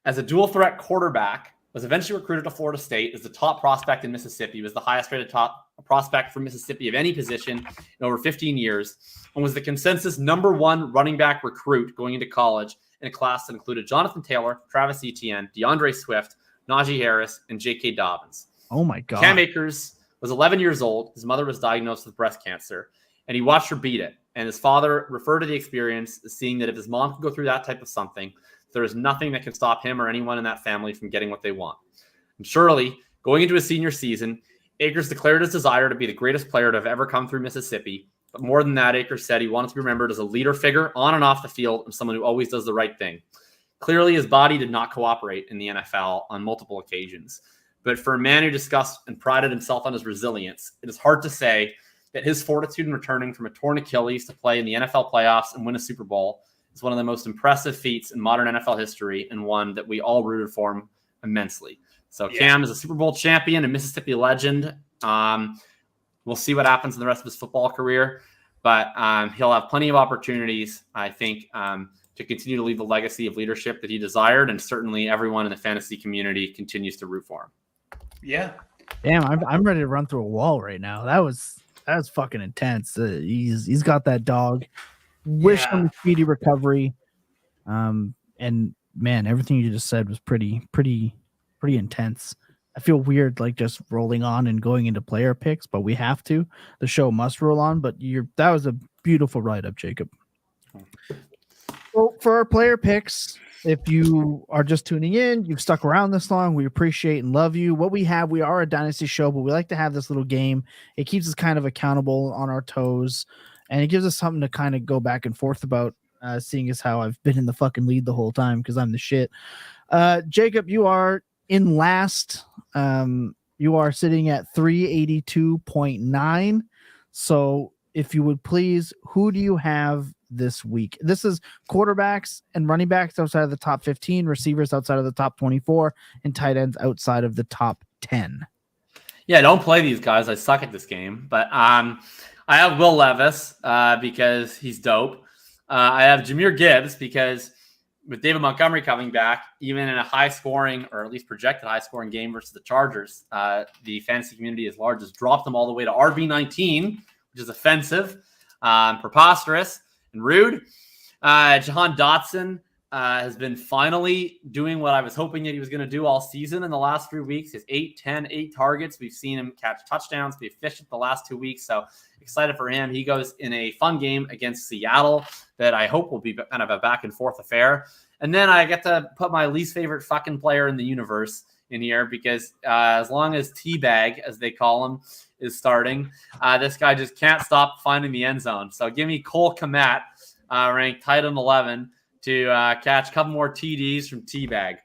As a dual threat quarterback, was eventually recruited to Florida State as the top prospect in Mississippi, was the highest rated top prospect from Mississippi of any position in over 15 years, and was the consensus #1 running back recruit going into college in a class that included Jonathan Taylor, Travis Etienne, DeAndre Swift, Najee Harris, and J.K. Dobbins. Oh my God. Cam Akers was 11 years old. His mother was diagnosed with breast cancer, and he watched her beat it. And his father referred to the experience as seeing that if his mom could go through that type of something, there is nothing that can stop him or anyone in that family from getting what they want. And surely, going into his senior season, Akers declared his desire to be the greatest player to have ever come through Mississippi. But more than that, Akers said he wanted to be remembered as a leader figure on and off the field and someone who always does the right thing. Clearly, his body did not cooperate in the NFL on multiple occasions. But for a man who discussed and prided himself on his resilience, it is hard to say that his fortitude in returning from a torn Achilles to play in the NFL playoffs and win a Super Bowl is one of the most impressive feats in modern NFL history, and one that we all rooted for him immensely. So Cam is a Super Bowl champion and Mississippi legend. We'll see what happens in the rest of his football career, but he'll have plenty of opportunities, I think, to continue to leave the legacy of leadership that he desired, and certainly everyone in the fantasy community continues to root for him. Yeah. Damn, I'm ready to run through a wall right now. That was fucking intense. He's got that dog. Wish him a speedy recovery. And man, everything you just said was pretty intense. I feel weird like just rolling on and going into player picks, but we have to. The show must roll on. But that was a beautiful write-up, Jacob. Well, for our player picks, if you are just tuning in, you've stuck around this long, we appreciate and love you. What we are a Dynasty show, but we like to have this little game. It keeps us kind of accountable, on our toes, and it gives us something to kind of go back and forth about, seeing as how I've been in the fucking lead the whole time because I'm the shit. Jacob, you are in last. You are sitting at 382.9. So if you would please, who do you have this week? This is quarterbacks and running backs outside of the top 15, receivers outside of the top 24, and tight ends outside of the top 10. Yeah, don't play these guys. I suck at this game. But I have Will Levis because he's dope. I have Jahmyr Gibbs because with David Montgomery coming back, even in a high-scoring, or at least projected high-scoring game versus the Chargers, the fantasy community as large has dropped them all the way to RB19, which is offensive, preposterous, and rude. Jahan Dotson has been finally doing what I was hoping that he was going to do all season in the last 3 weeks. His 8 targets. We've seen him catch touchdowns, be efficient the last 2 weeks. So excited for him. He goes in a fun game against Seattle that I hope will be kind of a back and forth affair. And then I get to put my least favorite fucking player in the universe in here because as long as Teabag, as they call him, is starting, this guy just can't stop finding the end zone. So give me Cole Kmet, ranked tight end 11, to catch a couple more TDs from Teabag.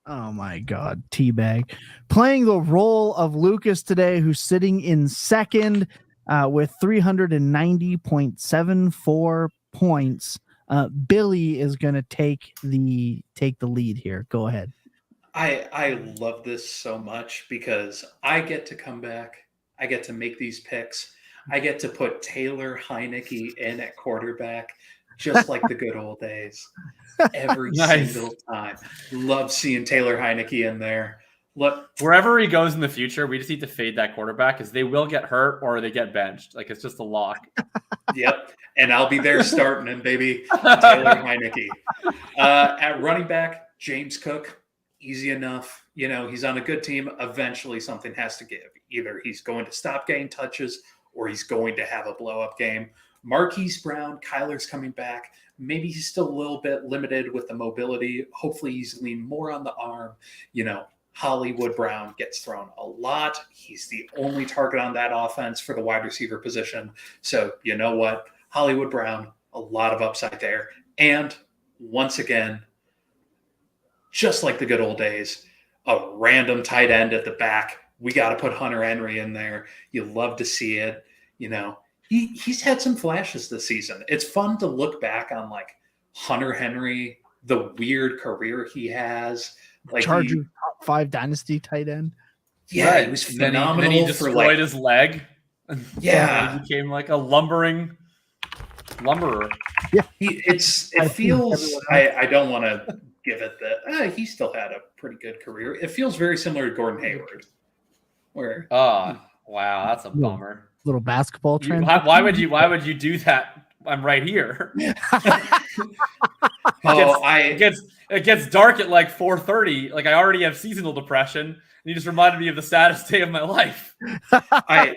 Oh my God, Teabag. Playing the role of Lucas today, who's sitting in second with 390.74 points. Billy is going to take the lead here. Go ahead. I love this so much because I get to come back. I get to make these picks. I get to put Taylor Heineke in at quarterback, just like the good old days. Every single time. Love seeing Taylor Heineke in there. Look, wherever he goes in the future, we just need to fade that quarterback because they will get hurt or they get benched. Like, it's just a lock. Yep. And I'll be there starting him, baby. Taylor Heineke. At running back, James Cook. Easy enough. You know, he's on a good team. Eventually something has to give. Either he's going to stop getting touches or he's going to have a blow-up game. Marquise Brown, Kyler's coming back. Maybe he's still a little bit limited with the mobility. Hopefully he's leaning more on the arm. You know, Hollywood Brown gets thrown a lot. He's the only target on that offense for the wide receiver position. So you know what? Hollywood Brown, a lot of upside there. And once again, just like the good old days, a random tight end at the back. We got to put Hunter Henry in there. You love to see it. You know, he's had some flashes this season. It's fun to look back on like Hunter Henry, the weird career he has. Like Charger top 5 dynasty tight end. Yeah, right. It was phenomenal. Then he destroyed his leg. Yeah, he became like a lumberer. Yeah, it feels. I don't want to give it that. He still had a pretty good career. It feels very similar to Gordon Hayward. Where? Oh, wow, that's a bummer. Little basketball trend. Why would you do that? I'm right here. It gets dark at like 4:30. Like, I already have seasonal depression. And you just reminded me of the saddest day of my life. I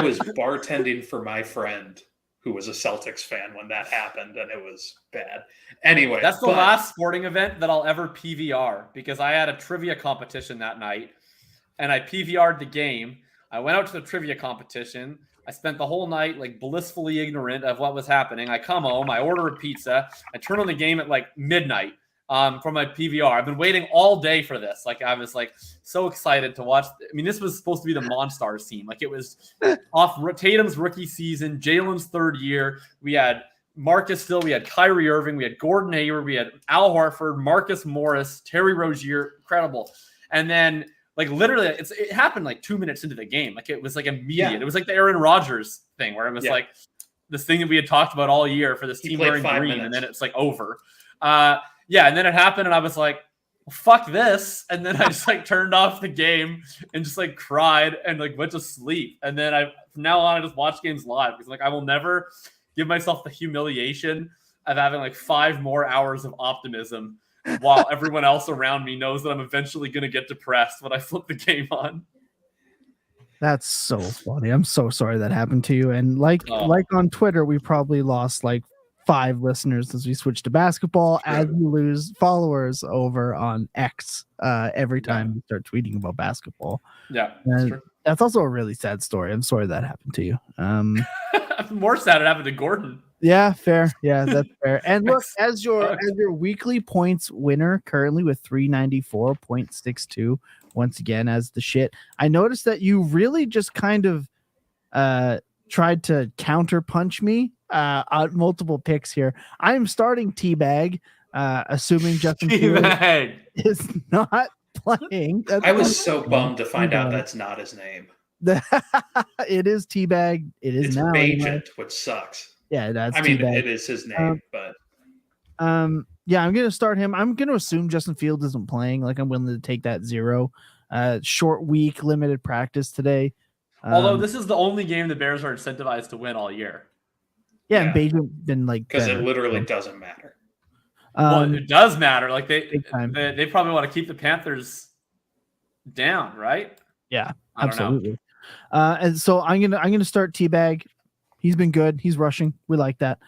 was bartending for my friend who was a Celtics fan when that happened, and it was bad. Anyway, that's the last sporting event that I'll ever PVR because I had a trivia competition that night, and I PVR'd the game. I went out to the trivia competition. I spent the whole night like blissfully ignorant of what was happening. I come home, I order a pizza, I turn on the game at like midnight for my PVR. I've been waiting all day for this. Like, I was like so excited to watch. I mean, this was supposed to be the Monstars team. Like, it was off Tatum's rookie season, Jalen's third year. We had Marcus Still, we had Kyrie Irving, we had Gordon Hayward, we had Al Horford, Marcus Morris, Terry Rozier, incredible. And then like literally it happened like 2 minutes into the game. Like, it was like immediate. Yeah. It was like the Aaron Rodgers thing where it was like this thing that we had talked about all year for this team wearing green, minutes. And then it's like over. Yeah, and then it happened, and I was like, well, fuck this. And then I just like turned off the game and just like cried and like went to sleep. And then from now on, I just watch games live because like I will never give myself the humiliation of having like 5 more hours of optimism while everyone else around me knows that I'm eventually going to get depressed when I flip the game on. That's so funny. I'm so sorry that happened to you. And like on Twitter, we probably lost like 5 listeners as we switched to basketball, as you lose followers over on X every time you start tweeting about basketball. Yeah, that's also a really sad story. I'm sorry that happened to you. I'm more sad it happened to Gordon. Yeah, fair. Yeah, that's fair. And look, as your weekly points winner currently with 394.62, once again as the shit. I noticed that you really just kind of tried to counter punch me on multiple picks here. I am starting Teabag, assuming Justin Fields is not playing. I was so bummed to find out that's not his name. It is Teabag. It's now Bagent, which sucks. Yeah, that's. I mean, it is his name, but. Yeah, I'm gonna start him. I'm gonna assume Justin Fields isn't playing. Like, I'm willing to take that 0. Short week, limited practice today. Although this is the only game the Bears are incentivized to win all year. Yeah, and Bagent been like because it literally doesn't matter. Well, it does matter. Like they probably want to keep the Panthers down, right? Yeah, absolutely. And so I'm gonna start Teabag. He's been good. He's rushing. We like that.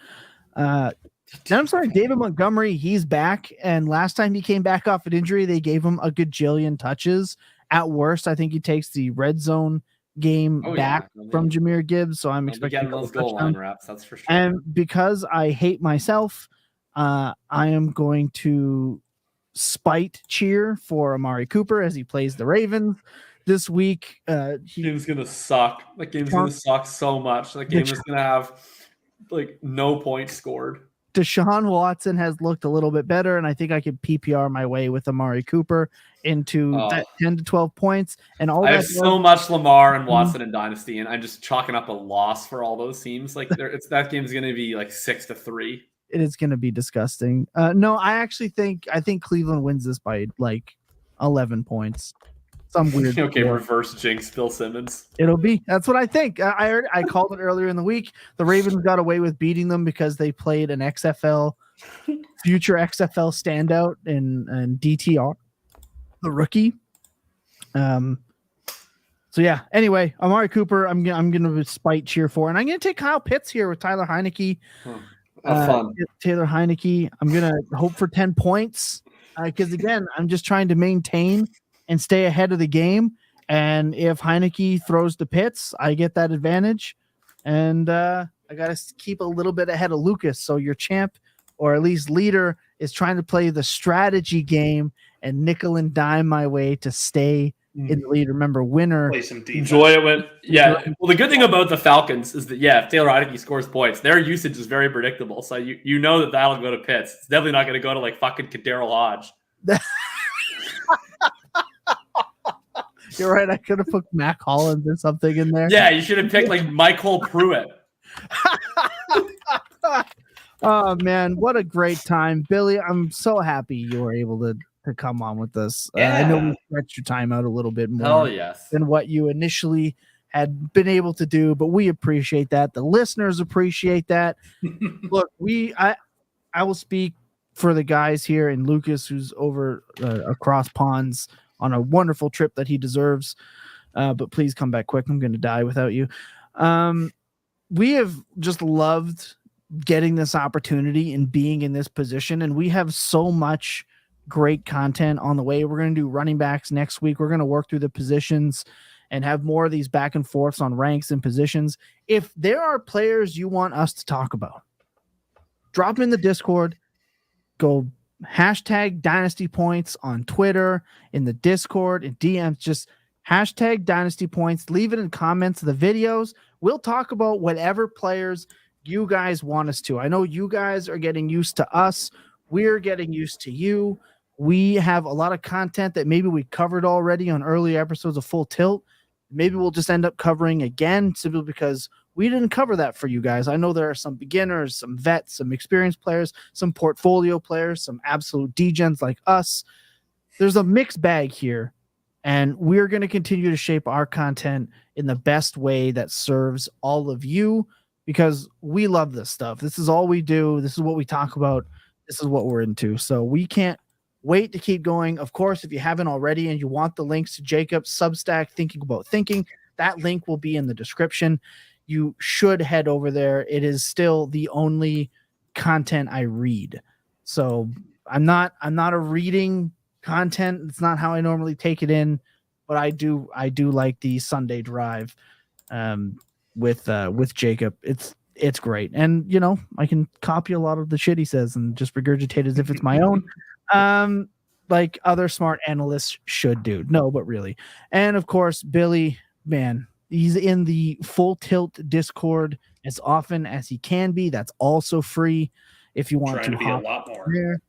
Then I'm sorry, David Montgomery. He's back, and last time he came back off an injury, they gave him a gajillion touches. At worst, I think he takes the red zone game back from Jahmyr Gibbs. So I'm expecting those goal line wraps. That's for sure. And because I hate myself, I am going to spite cheer for Amari Cooper as he plays the Ravens this week. Game's gonna suck. That game's gonna suck so much. That game is gonna have like no points scored. Deshaun Watson has looked a little bit better, and I think I could PPR my way with Amari Cooper into that 10 to 12 points. And all I have so much Lamar and Watson in Dynasty, and I'm just chalking up a loss for all those teams. Like that game's going to be like 6-3. It is going to be disgusting. No, I think Cleveland wins this by like 11 points. Some weird. Okay, reverse jinx Bill Simmons. That's what I think. I called it earlier in the week. The Ravens got away with beating them because they played an future XFL standout in DTR, the rookie. So yeah. Anyway, Amari Cooper, I'm gonna spite cheer for, and I'm gonna take Kyle Pitts here with Tyler Heineke. Fun. Taylor Heineke. I'm gonna hope for 10 points because again, I'm just trying to maintain and stay ahead of the game. And if Heineke throws to Pitts, I get that advantage. And I got to keep a little bit ahead of Lucas. So your champ, or at least leader, is trying to play the strategy game and nickel and dime my way to stay in the lead. Remember, winner. Play some defense. Enjoy it when, Well, the good thing about the Falcons is that, if Taylor Heineke scores points, their usage is very predictable. So you know that that'll go to Pitts. It's definitely not going to go to like fucking Kadarrell Hodge. You're right. I could have put Mac Hollins or something in there. Yeah, you should have picked like Michael Pruitt. Oh man, what a great time, Billy! I'm so happy you were able to come on with us. I know we stretched your time out a little bit more than what you initially had been able to do, but we appreciate that. The listeners appreciate that. Look, I will speak for the guys here and Lucas, who's over across ponds on a wonderful trip that he deserves. But please come back quick. I'm going to die without you. We have just loved getting this opportunity and being in this position. And we have so much great content on the way. We're going to do running backs next week. We're going to work through the positions and have more of these back and forths on ranks and positions. If there are players you want us to talk about, drop them in the Discord, go hashtag Dynasty Points on Twitter, in the Discord, in DMs, just hashtag Dynasty Points. Leave it in comments of the videos. We'll talk about whatever players you guys want us to. I know you guys are getting used to us. We're getting used to you. We have a lot of content that maybe we covered already on earlier episodes of Full Tilt. Maybe we'll just end up covering again simply because we didn't cover that for you guys. I know there are some beginners, some vets, some experienced players, some portfolio players, some absolute degens like us. There's a mixed bag here, and we're going to continue to shape our content in the best way that serves all of you because we love this stuff. This is all we do. This is what we talk about. This is what we're into. So we can't wait to keep going. Of course, if you haven't already and you want the links to Jacob's Substack, Thinking About Thinking, that link will be in the description. You should head over there. It is still the only content I read. So I'm not a reading content. It's not how I normally take it in, but I do like the Sunday drive with Jacob. It's great. And you know, I can copy a lot of the shit he says and just regurgitate as if it's my own. Like other smart analysts should do. No, but really. And of course, Billy, man, he's in the Full Tilt Discord as often as he can be. That's also free if you want to be a lot more. There.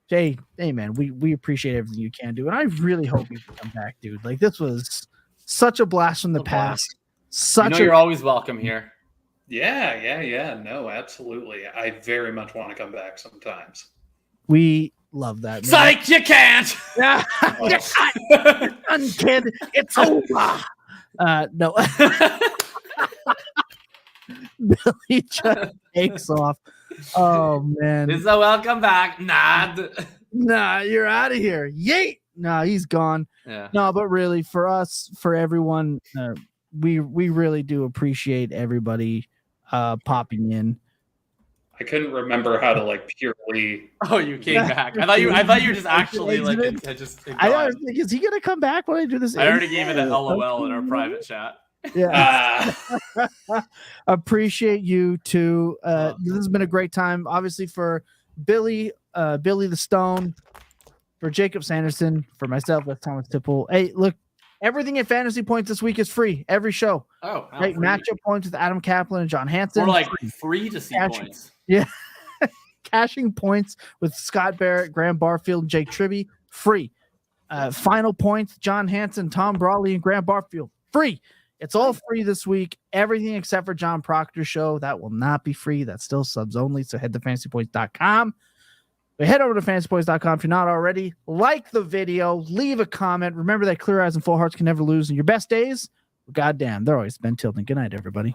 Hey, man, we appreciate everything you can do. And I really hope you can come back, dude. Like, this was such a blast from the past. You're always welcome here. Yeah. No, absolutely. I very much want to come back sometimes. We love that. Man. Psych, you can't. Yeah. Kid, it's over. No. Billy just takes off. Oh man. It's a welcome back. Nah, you're out of here. Yeet. No, he's gone. Yeah. No, but really for us, for everyone, we really do appreciate everybody popping in. I couldn't remember how to like purely. Oh, you came back. I thought you were just actually like just. I was like, is he gonna come back when I do this? I already gave it an LOL in our private chat. Yeah. Appreciate you too. This has been a great time. Obviously for Billy the Stone, for Jakob Sanderson, for myself, that's Thomas Tipple. Hey, look, everything at Fantasy Points this week is free. Every show. Oh, right. Matchup points with Adam Kaplan and John Hansen. We're like free to see points. Yeah. Cashing points with Scott Barrett, Graham Barfield, and Jake Tribby. Free. Final points, John Hansen, Tom Brawley, and Graham Barfield. Free. It's all free this week. Everything except for John Proctor's show. That will not be free. That's still subs only. So head to fantasypoints.com. But head over to fantasypoints.com if you're not already. Like the video. Leave a comment. Remember that clear eyes and full hearts can never lose. And your best days, goddamn, they're always been tilting. Good night, everybody.